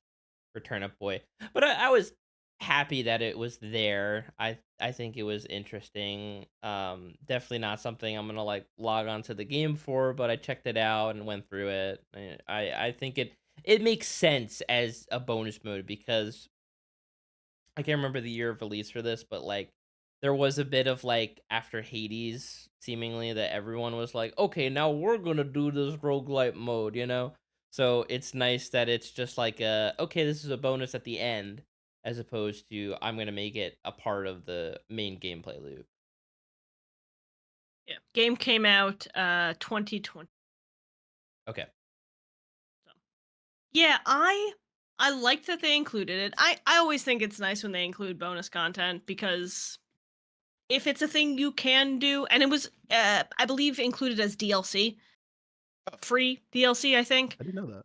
for Turnip Boy. But I was happy that it was there. I think it was interesting. Definitely not something I'm gonna like log onto the game for, but I checked it out and went through it. I think it makes sense as a bonus mode because I can't remember the year of release for this, but like there was a bit of like after Hades, seemingly that everyone was like, okay, now we're gonna do this roguelite mode, you know? So it's nice that it's just like okay, this is a bonus at the end, as opposed to I'm gonna make it a part of the main gameplay loop. Yeah. Game came out 2020. Okay. So. Yeah, I liked that they included it. I always think it's nice when they include bonus content because if it's a thing you can do, and it was I believe included as DLC, free DLC, I think. I didn't know that.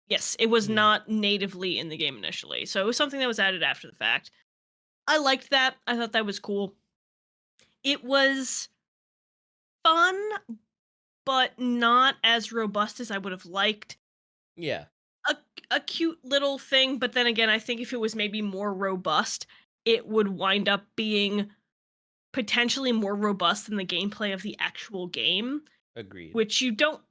Yes, it was Hmm. not natively in the game initially. So it was something that was added after the fact. I liked that. I thought that was cool. It was fun, but not as robust as I would have liked. Yeah. A a cute little thing, but then again, I think if it was maybe more robust, it would wind up being potentially more robust than the gameplay of the actual game. Agreed. which you don't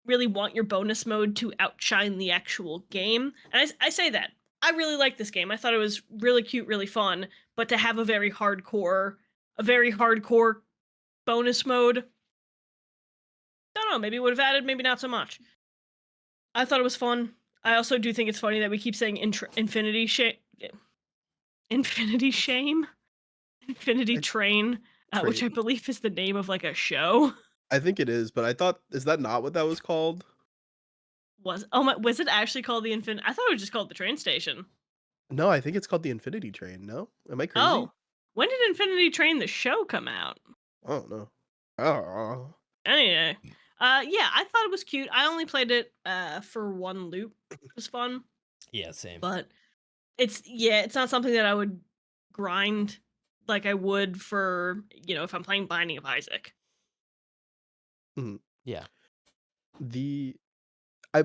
really want your bonus mode to outshine the actual game. And I say that. I really like this game. I thought it was really cute, really fun, but to have a very hardcore bonus mode, don't know, maybe would have added, maybe not so much. I thought it was fun. I also do think it's funny that we keep saying Infinity Shame, Infinity I Train, which Train. I believe is the name of like a show. I think it is, but I thought is that not what that was called? Was it actually called the Infin? I thought it was just called the train station. No, I think it's called the Infinity Train, no? Am I crazy? Oh, when did Infinity Train the show come out? I don't know. Oh. Anyway, yeah, I thought it was cute. I only played it for one loop. It was fun, Yeah, same. but it's not something that I would grind like I would for if I'm playing Binding of Isaac. Mhm. Yeah. The I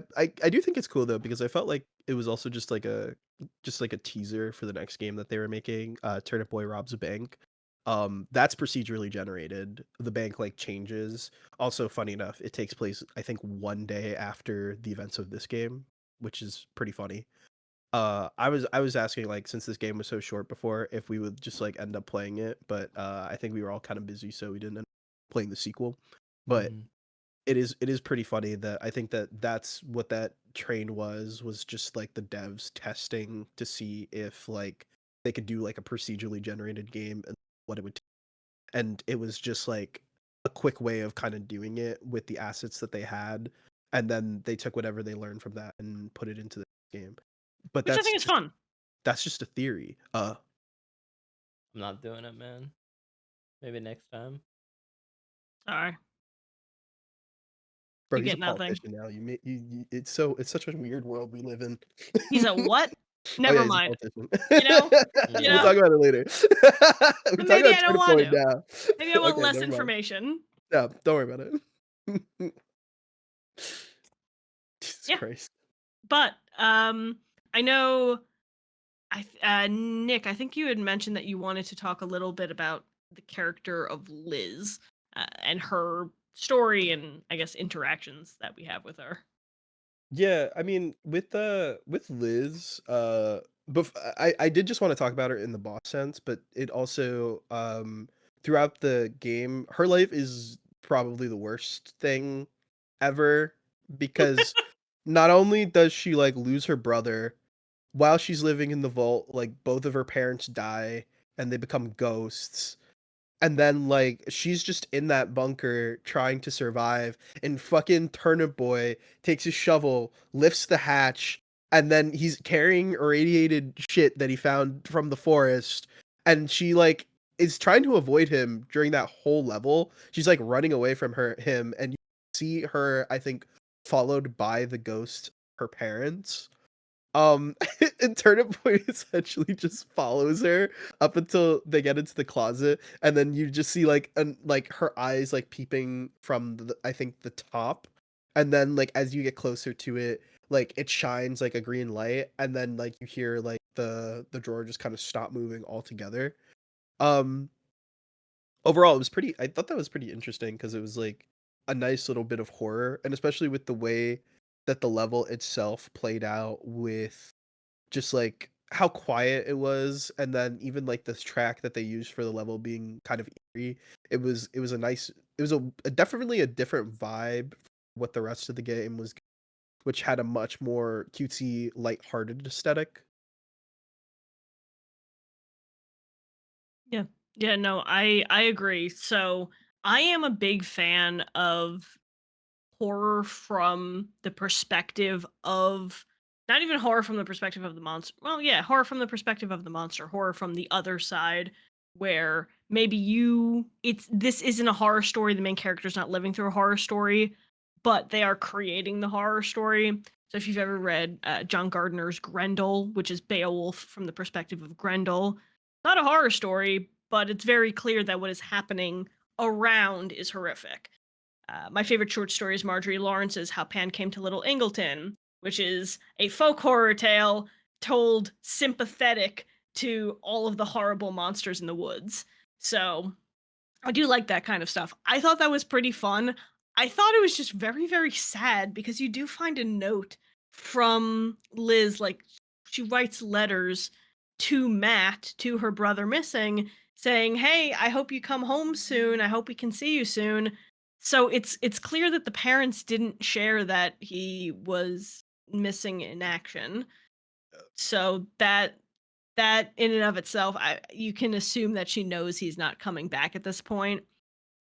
do think it's cool though because I felt like it was also just like a teaser for the next game that they were making. Turnip Boy robs a bank. That's procedurally generated. The bank like changes. Also, funny enough, it takes place I think one day after the events of this game, which is pretty funny. I was asking like since this game was so short before if we would just like end up playing it, but I think we were all kind of busy, so we didn't end up playing the sequel. But Mhm. it is pretty funny that I think that that's what that train was just like the devs testing to see if like they could do like a procedurally generated game and what it would and it was just like a quick way of kind of doing it with the assets that they had, and then they took whatever they learned from that and put it into the game. But Which I think is fun. that's just a theory. I'm not doing it, man. Maybe next time. Sorry, Bro, you he's get a nothing. politician now. It's such a weird world we live in. He's a what? Oh yeah, Never he's a mind. politician. You know, you Yeah. We'll know. talk about it later. We're talking Maybe about I don't Turnip want Boy to. now. Maybe I want Okay, less never mind. information. No, don't worry about it. Jesus Yeah, Christ. but I know. Nick, I think you had mentioned that you wanted to talk a little bit about the character of Liz and her story and I guess interactions that we have with her. Yeah, I mean, with Liz, I did just want to talk about her in the boss sense, but it also throughout the game, her life is probably the worst thing ever because not only does she like lose her brother while she's living in the vault, like both of her parents die and they become ghosts. And then like she's just in that bunker trying to survive, and fucking Turnip Boy takes his shovel, lifts the hatch, and then he's carrying irradiated shit that he found from the forest, and she like is trying to avoid him during that whole level. She's like running away from him, and you see her, I think, followed by the ghost, her parents. And Turnip Boy essentially just follows her up until they get into the closet, and then you just see like her eyes like peeping from I think the top, and then like as you get closer to it, like it shines like a green light, and then like you hear like the drawer just kind of stop moving altogether. Um, Overall, it was pretty. I thought that was pretty interesting because it was like a nice little bit of horror, and especially with the way that the level itself played out with just like how quiet it was, and then even like this track that they used for the level being kind of eerie. It was a nice, it was definitely a different vibe from what the rest of the game was, which had a much more cutesy lighthearted aesthetic. Yeah. Yeah, no, I agree. So, I am a big fan of horror from the perspective of not even horror from the perspective of the monster. Well, yeah, horror from the perspective of the monster, horror from the other side where maybe it's this isn't a horror story, the main character's not living through a horror story, but they are creating the horror story. So if you've ever read John Gardner's Grendel, which is Beowulf from the perspective of Grendel, not a horror story, but it's very clear that what is happening around is horrific. My favorite short story is Marjorie Lawrence's How Pan Came to Little Ingleton, which is a folk horror tale told sympathetic to all of the horrible monsters in the woods. So I do like that kind of stuff. I thought that was pretty fun. I thought it was just very, very sad because you do find a note from Liz, like she writes letters to Matt, to her brother missing, saying, "Hey, I hope you come home soon. I hope we can see you soon." So it's clear that the parents didn't share that he was missing in action. So that in and of itself, you can assume that she knows he's not coming back at this point.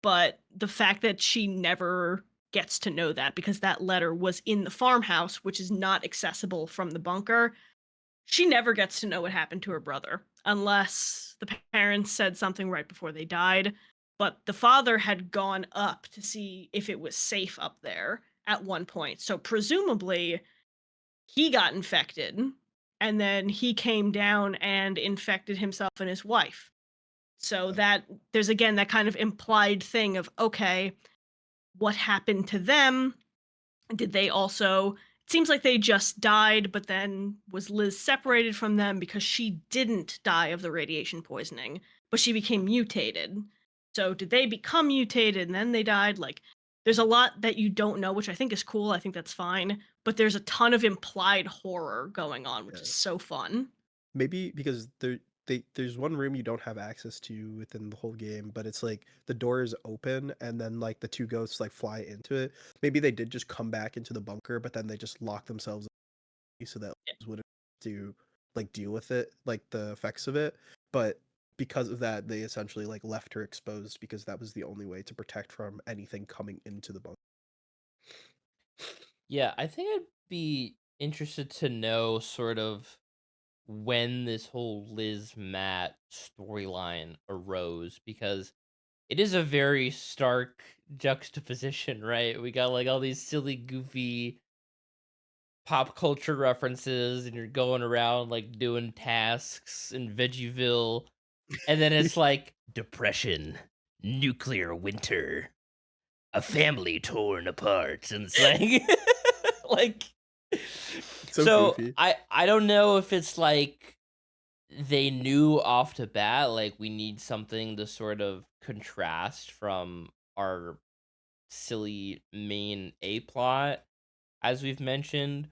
But the fact that she never gets to know that because that letter was in the farmhouse, which is not accessible from the bunker, she never gets to know what happened to her brother unless the parents said something right before they died. But the father had gone up to see if it was safe up there at one point. So presumably he got infected and then he came down and infected himself and his wife. So that there's again that kind of implied thing of okay, what happened to them? Did they also it seems like they just died, but then was Liz separated from them because she didn't die of the radiation poisoning, but she became mutated. So did they become mutated and then they died? Like there's a lot that you don't know, which I think is cool. I think that's fine. But there's a ton of implied horror going on, which is Yeah. so fun. Maybe because there's one room you don't have access to within the whole game, but it's like the door is open and then like the two ghosts like fly into it. Maybe they did just come back into the bunker, but then they just lock themselves in so that Liz wouldn't have to like deal with it, like the effects of it. But because of that, they essentially like left her exposed because that was the only way to protect from anything coming into the bunker. Yeah, I think I'd be interested to know sort of when this whole Liz Matt storyline arose because it is a very stark juxtaposition, right? We got like all these silly, goofy pop culture references, and you're going around like doing tasks in Veggieville, and then it's like depression, nuclear winter, a family torn apart, and it's like, like, So so goofy. I don't know if it's like they knew off the bat like we need something to sort of contrast from our silly main A plot, as we've mentioned,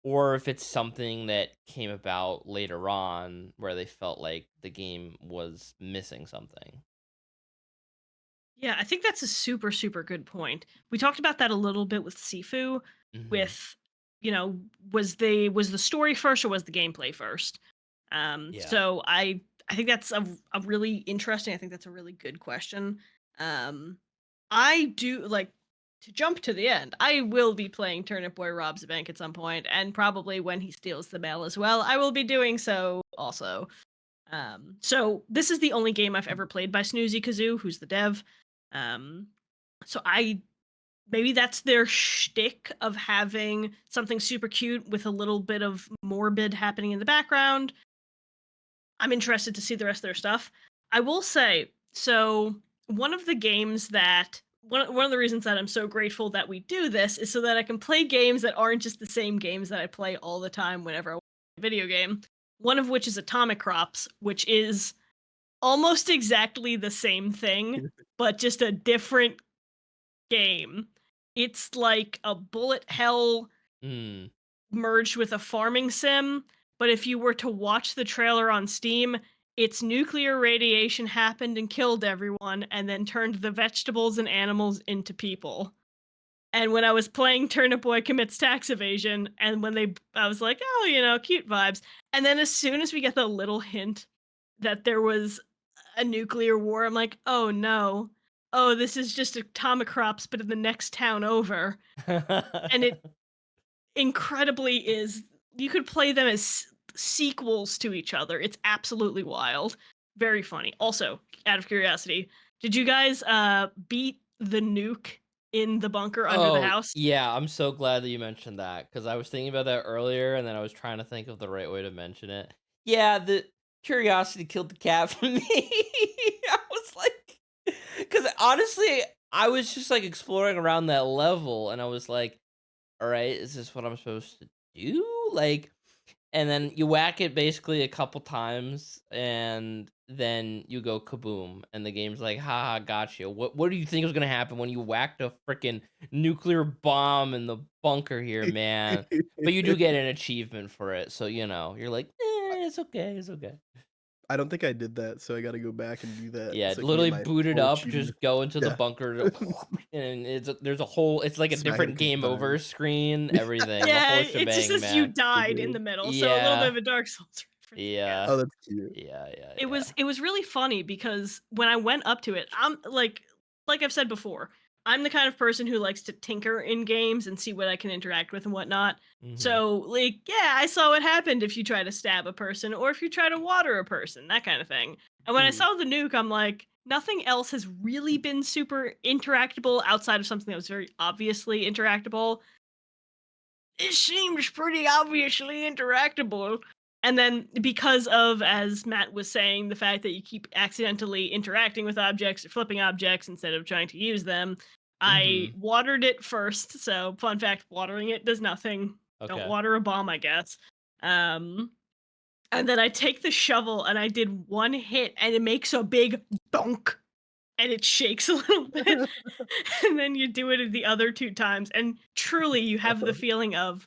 or if it's something that came about later on where they felt like the game was missing something. Yeah, I think that's a super, super good point. We talked about that a little bit with Sifu, Hmm. with you know, was the story first or was the gameplay first? Yeah. So I think that's a really interesting. I think that's a really good question. Um, I do like to jump to the end. I will be playing Turnip Boy robs a bank at some point, and probably when he steals the mail as well. I will be doing so also. So this is the only game I've ever played by Snoozy Kazoo, who's the dev. Um, so I maybe that's their shtick of having something super cute with a little bit of morbid happening in the background. I'm interested to see the rest of their stuff. I will say, so one of the games that one of the reasons that I'm so grateful that we do this is so that I can play games that aren't just the same games that I play all the time whenever I play a video game. One of which is Atomic Crops, which is almost exactly the same thing, but just a different game. It's like a bullet hell Mm. merged with a farming sim, but if you were to watch the trailer on Steam, it's nuclear radiation happened and killed everyone and then turned the vegetables and animals into people. And when I was playing Turnip Boy Commits Tax Evasion, and when I was like, oh, cute vibes. And then as soon as we get the little hint that there was a nuclear war, I'm like, oh no. Oh, this is just atomic crops, but in the next town over. And it incredibly is you could play them as sequels to each other. It's absolutely wild. Very funny. Also, out of curiosity, did you guys beat the nuke in the bunker under the Oh, house? yeah, I'm so glad that you mentioned that because I was thinking about that earlier and then I was trying to think of the right way to mention it. Yeah, the curiosity killed the cat for me. I was like, because honestly, I was just like exploring around that level and I was like, all right, is this what I'm supposed to do? Like, and then you whack it basically a couple times, and then you go kaboom, and the game's like, "Haha, gotcha. What do you think was gonna happen when you whacked a freaking nuclear bomb in the bunker here, man?" But you do get an achievement for it, so you're like, it's okay, it's okay." I don't think I did that, so I gotta go back and do that Yeah, so I can get literally my boot it full up, achievement. just go into the Yeah. bunker, and there's a whole it's like a Smack it a different couple game over times. screen, everything, the Yeah, whole it just shebang, says you man. died in Mhm. the middle, so a little bit Yeah, of a Dark Souls reference, I yeah, guess. Oh, that's cute. yeah, yeah, It yeah. was really funny because when I went up to it, I'm like I've said before, I'm the kind of person who likes to tinker in games and see what I can interact with and whatnot. Mhm, So, like, yeah, I saw what happened if you try to stab a person or if you try to water a person, that kind of thing. And when I Mhm. saw the nuke, I'm like, nothing else has really been super interactable outside of something that was very obviously interactable. It seems pretty obviously interactable. And then because of, as Matt was saying, the fact that you keep accidentally interacting with objects or flipping objects instead of trying to use them, I mhm. watered it first. So fun fact, watering it does nothing. Don't Okay. water a bomb, I guess. Um and then I take the shovel and I did one hit and it makes a big donk and it shakes a little bit. And then you do it the other two times, and truly you have the feeling of,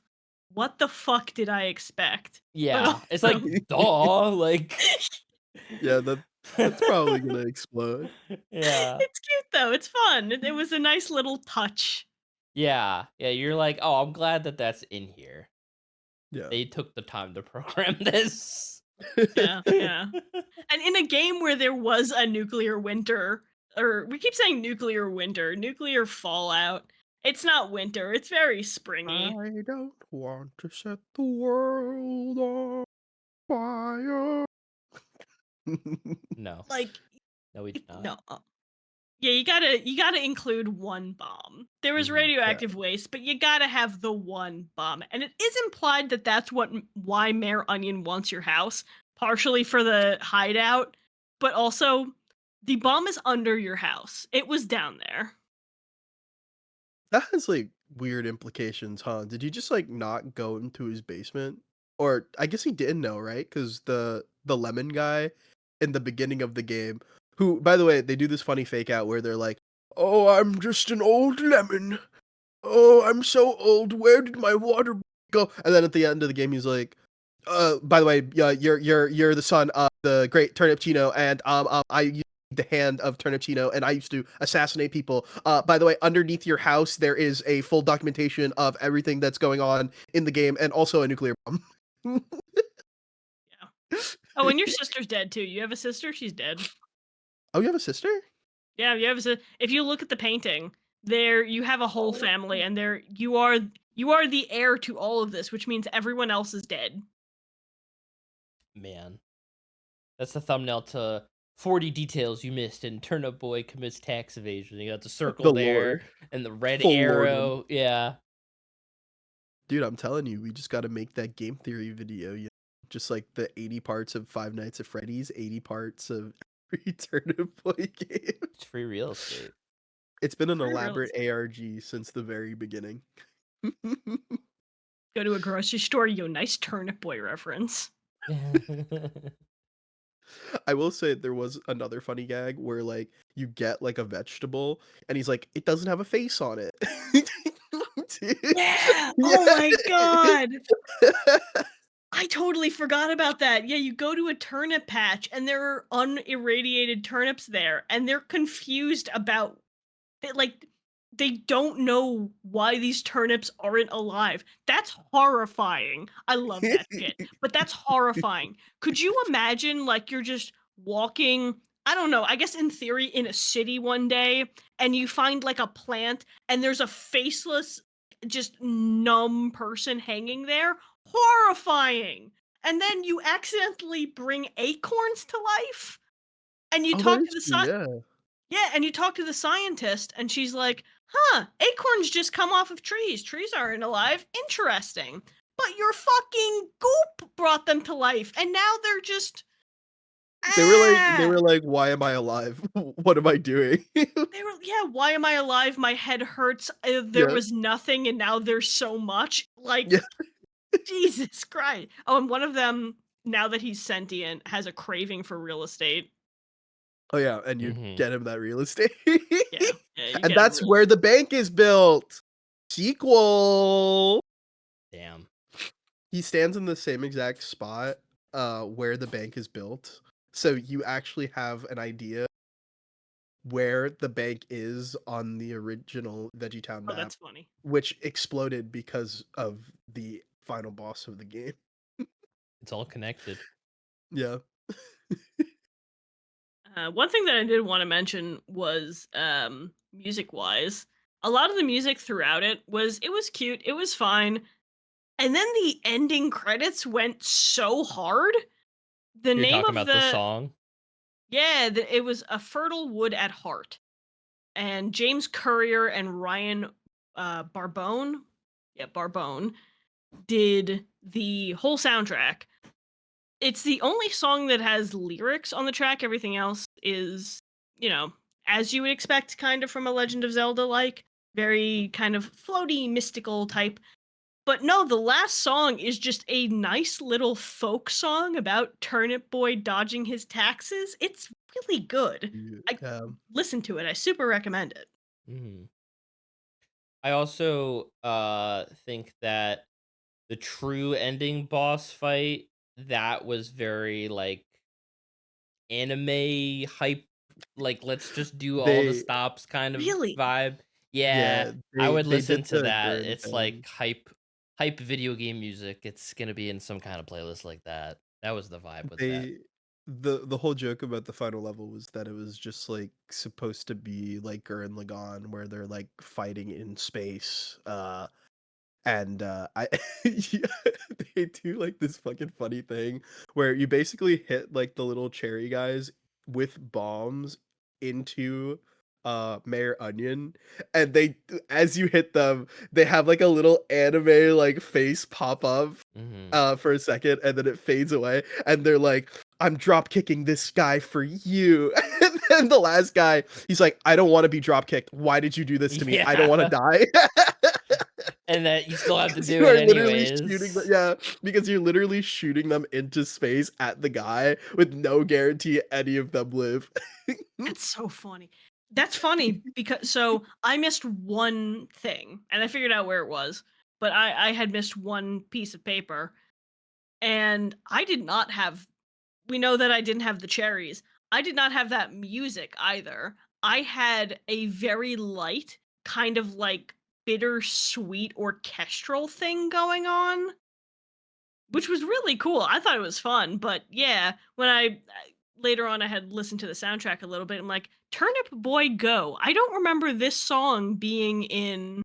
"What the fuck did I expect?" But Yeah, it's like, also duh, like Yeah, that's probably gonna explode. Yeah. it's cute though, it's fun. It was a nice little touch. Yeah, yeah, you're like, "Oh, I'm glad that that's in here. Yeah. They took the time to program this." Yeah, yeah. And in a game where there was a nuclear winter, or we keep saying nuclear winter, nuclear fallout, it's not winter, it's very springy. I don't want to set the world on fire. No. Like, No, we did not. no, yeah, you gotta include one bomb. There was Mhm. Yeah. radioactive waste, but you gotta have the one bomb, and it is implied that that's why Mayor Onion wants your house, partially for the hideout, but also the bomb is under your house. It was down there. That has, like, weird implications, huh? Did he just, like, not go into his basement? Or I guess he didn't know, right? Because the lemon guy in the beginning of the game, who, by the way, they do this funny fake out where they're like, "Oh, I'm just an old lemon. Oh, I'm so old. Where did my water go?" And then at the end of the game, he's like, by the way, yeah, you're the son of the great Turnip and I used the hand of Turnip and I used to assassinate people. By the way, underneath your house there is a full documentation of everything that's going on in the game, and also a nuclear bomb." Yeah. Oh, and your sister's dead too. You have a sister? She's dead. Oh, you have a sister? Yeah, you have a if you look at the painting, there you have a whole Oh, family, and there you are the heir to all of this, which means everyone else is dead. Man. That's the thumbnail to 40 details you missed in Turnip Boy commits tax evasion. You got the circle the there lore, and the red full lore. arrow. Yeah. Dude, I'm telling you, we just got to make that game theory video. Just like the 80 parts of Five Nights at Freddy's, 80 parts of every Turnip Boy game. It's free real estate. It's been an Free elaborate realistic. ARG since the very beginning. Go to a grocery store, yo, nice Turnip Boy reference. I will say there was another funny gag where like you get like a vegetable and he's like, "It doesn't have a face on it." Dude. Yeah! Oh my Yeah. god! I totally forgot about that. Yeah, you go to a turnip patch and there are unirradiated turnips there, and they're confused about like they don't know why these turnips aren't alive. That's horrifying. I love that shit. But that's horrifying. Could you imagine like you're just walking, I don't know, I guess in theory in a city one day and you find like a plant and there's a faceless just numb person hanging there? Horrifying. And then you accidentally bring acorns to life and you Oh, that talk to is the true, yeah. yeah, and you talk to the scientist, and she's like, "Huh, acorns just come off of trees. Trees aren't alive. Interesting. But your fucking goop brought them to life, and now they're just They ah." were like, "Why am I alive? What am I doing?" They were yeah. Why am I alive? My head hurts. There Yeah. was nothing, and now there's so much. Like Yeah. Jesus Christ. Oh, and one of them, now that he's sentient, has a craving for real estate. Oh yeah, and you Mhm. get him that real estate. Yeah, yeah, you And get him that's real where estate. the bank is built. Sequel. Damn. He stands in the same exact spot where the bank is built. So you actually have an idea where the bank is on the original VeggieTown Oh, map, that's funny. which exploded because of the final boss of the game. It's all connected. Yeah. One thing that I did want to mention was music wise. A lot of the music throughout it was cute, it was fine. And then the ending credits went so hard. The You're name talking of about the the song? it was A Fertile Wood at Heart. And James Courier and Ryan Barbone, yeah, Barbone did the whole soundtrack. It's the only song that has lyrics on the track. Everything else is, you know, as you would expect, kind of from a Legend of Zelda like, very kind of floaty, mystical type. But no, the last song is just a nice little folk song about Turnip Boy dodging his taxes. It's really good. I Yeah. listen to it. I super recommend it. Mhm. I also, think that the true ending boss fight, that was very, like, anime hype, like, let's just do all the They stops kind of Really? vibe. Yeah, yeah, I would they listen did to the that. Gurren It's thing. like hype video game music. It's gonna be in some kind of playlist like that. That was the vibe with that. They the whole joke about the final level was that it was just like supposed to be like Gurren Lagann where they're like fighting in space. And I yeah, they do like this fucking funny thing where you basically hit like the little cherry guys with bombs into Mayor Onion, and they as you hit them, they have like a little anime like face pop up Mhm. for a second, and then it fades away, and they're like, I'm drop kicking this guy for you. And then the last guy, he's like, I don't want to be drop kicked. Why did you do this to me? I don't want to Yeah, die. and that you still have to Because do you it are literally shooting anyways. yeah, because you're literally shooting them into space at the guy with no guarantee any of them live. That's so funny. That's funny because so I missed one thing and I figured out where it was, but I had missed one piece of paper and I did not have we know that I didn't have the cherries. I did not have that music either. I had a very light, kind of like bittersweet orchestral thing going on, which was really cool. I thought it was fun, but yeah, when later on I had listened to the soundtrack a little bit, I'm like, Turnip Boy Go. I don't remember this song being in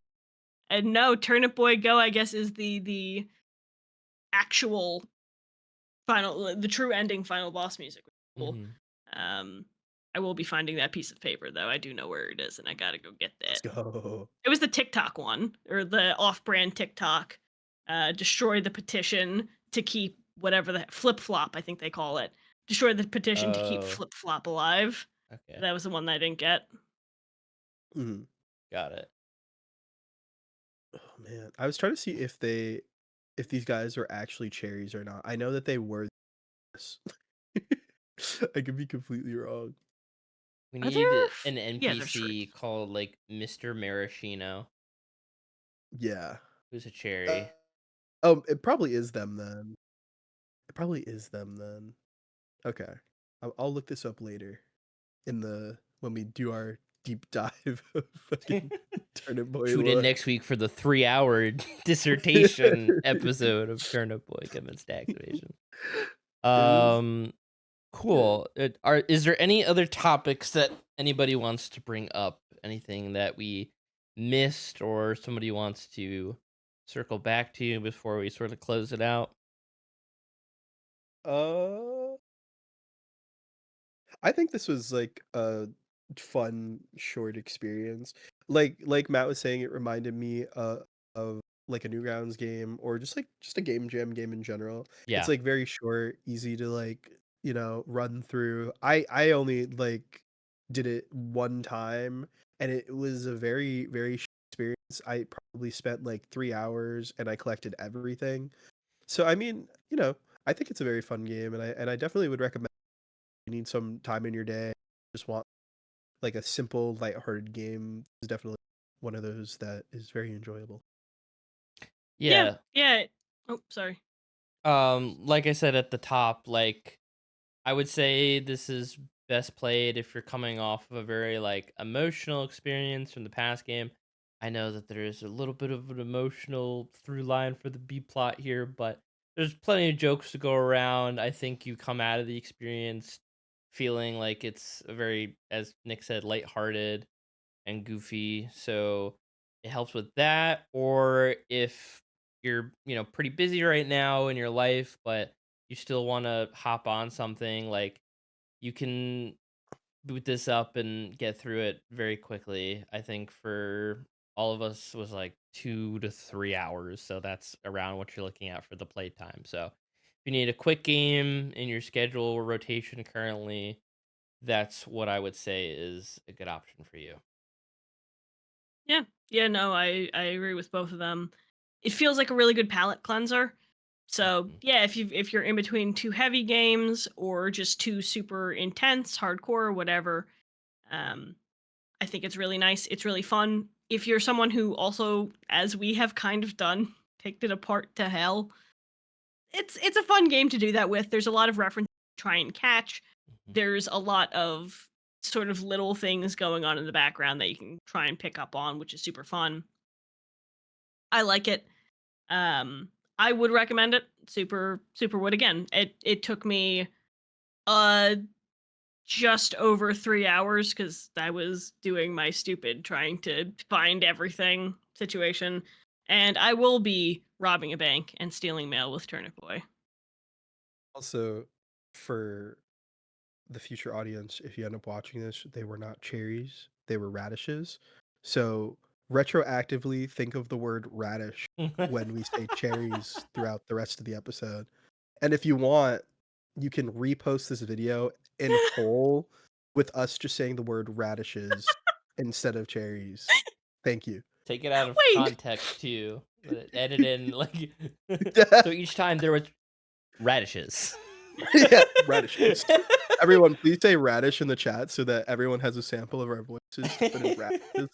and no, Turnip Boy Go I guess is the actual the true ending final boss music. Cool. Mhm. Um I will be finding that piece of paper though. I do know where it is and I got to go get Let's that. go. It was the TikTok one or the off-brand TikTok. Destroy the petition to keep whatever the flip flop I think they call it. Destroy the petition to keep Oh, flip flop alive. okay. That was the one that I didn't get. Mhm. Got it. Oh man, I was trying to see if these guys are actually cherries or not. I know that they were this. I could be completely wrong. We Are need there? an Yeah, there's three. NPC called, like, Mr. Maraschino, Yeah. who's a Uh, cherry. oh, it probably is them then. It probably is them then. Okay. I'll look this up later in the when we do our deep dive of fucking Turnip Boy Tune in lore. next week for the 3-hour dissertation episode of Turnip Boy Gibbons to Activation. It was Um, good. cool. Is there any other topics that anybody wants to bring up? Anything that we missed or somebody wants to circle back to before we sort of close it out? Uh, I think this was like a fun short experience. Like Matt was saying, it reminded me of like a Newgrounds game or just a game jam game in general. It's Yeah. like very short, easy to like, run through. I only like did it one time and it was a very, very short experience. I probably spent like 3 hours and I collected everything. So I mean, you know, I think it's a very fun game, and I definitely would recommend if you need some time in your day, just want like a simple, lighthearted game is definitely one of those that is very enjoyable. Yeah, Yeah. yeah. Oh, sorry. Like I said at the top, like I would say this is best played if you're coming off of a very like emotional experience from the past game. I know that there is a little bit of an emotional through line for the B plot here, but there's plenty of jokes to go around. I think you come out of the experience feeling like it's a very, as Nick said, lighthearted and goofy. So it helps with that. Or if you're, pretty busy right now in your life, but you still want to hop on something, like you can boot this up and get through it very quickly. I think for all of us was like 2 to 3 hours. So that's around what you're looking at for the playtime. So if you need a quick game in your schedule or rotation currently, that's what I would say is a good option for you. Yeah. Yeah, no, I agree with both of them. It feels like a really good palate cleanser. So, Mhm. yeah, if you're in between two heavy games or just two super intense, hardcore, whatever, um I think it's really nice. It's really fun. If you're someone who also, as we have kind of done, picked it apart to hell, it's a fun game to do that with. There's a lot of reference to try and catch. Mhm. There's a lot of sort of little things going on in the background that you can try and pick up on, which is super fun. I like it. I would recommend it. Super would again. It took me uh just over 3 hours because I was doing my stupid trying to find everything situation, and I will be robbing a bank and stealing mail with Turnip Boy. Also, for the future audience, if you end up watching this, they were not cherries, they were radishes. So retroactively think of the word radish when we say cherries throughout the rest of the episode. And if you want, you can repost this video in whole with us just saying the word radishes instead of cherries. Thank you. Take it out of Wait, context too. Edit in like so each time there was radishes. Yeah, radishes. Everyone, please say radish in the chat so that everyone has a sample of our voices to put in radishes.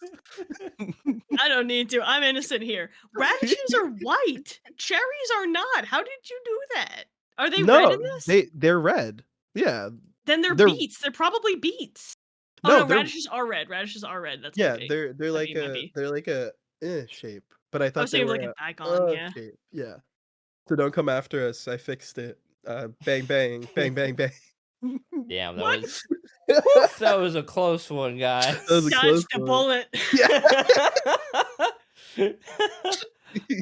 I don't need to. I'm innocent here. Radishes are white. Cherries are not. How did you do that? Are they red in No, this? they're red. Yeah, Then they're they're beets. They're probably beets. Oh no, no, they're radishes are red. Radishes are red. That's my yeah, B. My B. My B. they're like a shape, but I I thought was they thinking of were like a a daikon. Yeah. shape. Yeah. So don't come after us. I fixed it. Bang bang bang bang bang. Damn, that What? was woof, that was a close one, That was guys. a close Dodged a one. bullet. Yeah.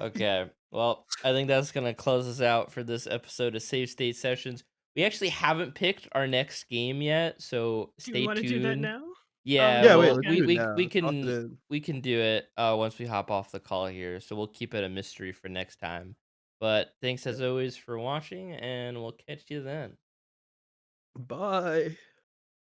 Okay. Well, I think that's gonna close us out for this episode of Save State Sessions. We actually haven't picked our next game yet, so Do we stay want to do that tuned. now? Yeah, Oh, Yeah, wait, well, let's okay. do we it we we now. Toss it can in. we can do it once we hop off the call here. So we'll keep it a mystery for next time. But thanks Yeah. as always for watching, and we'll catch you then. Bye.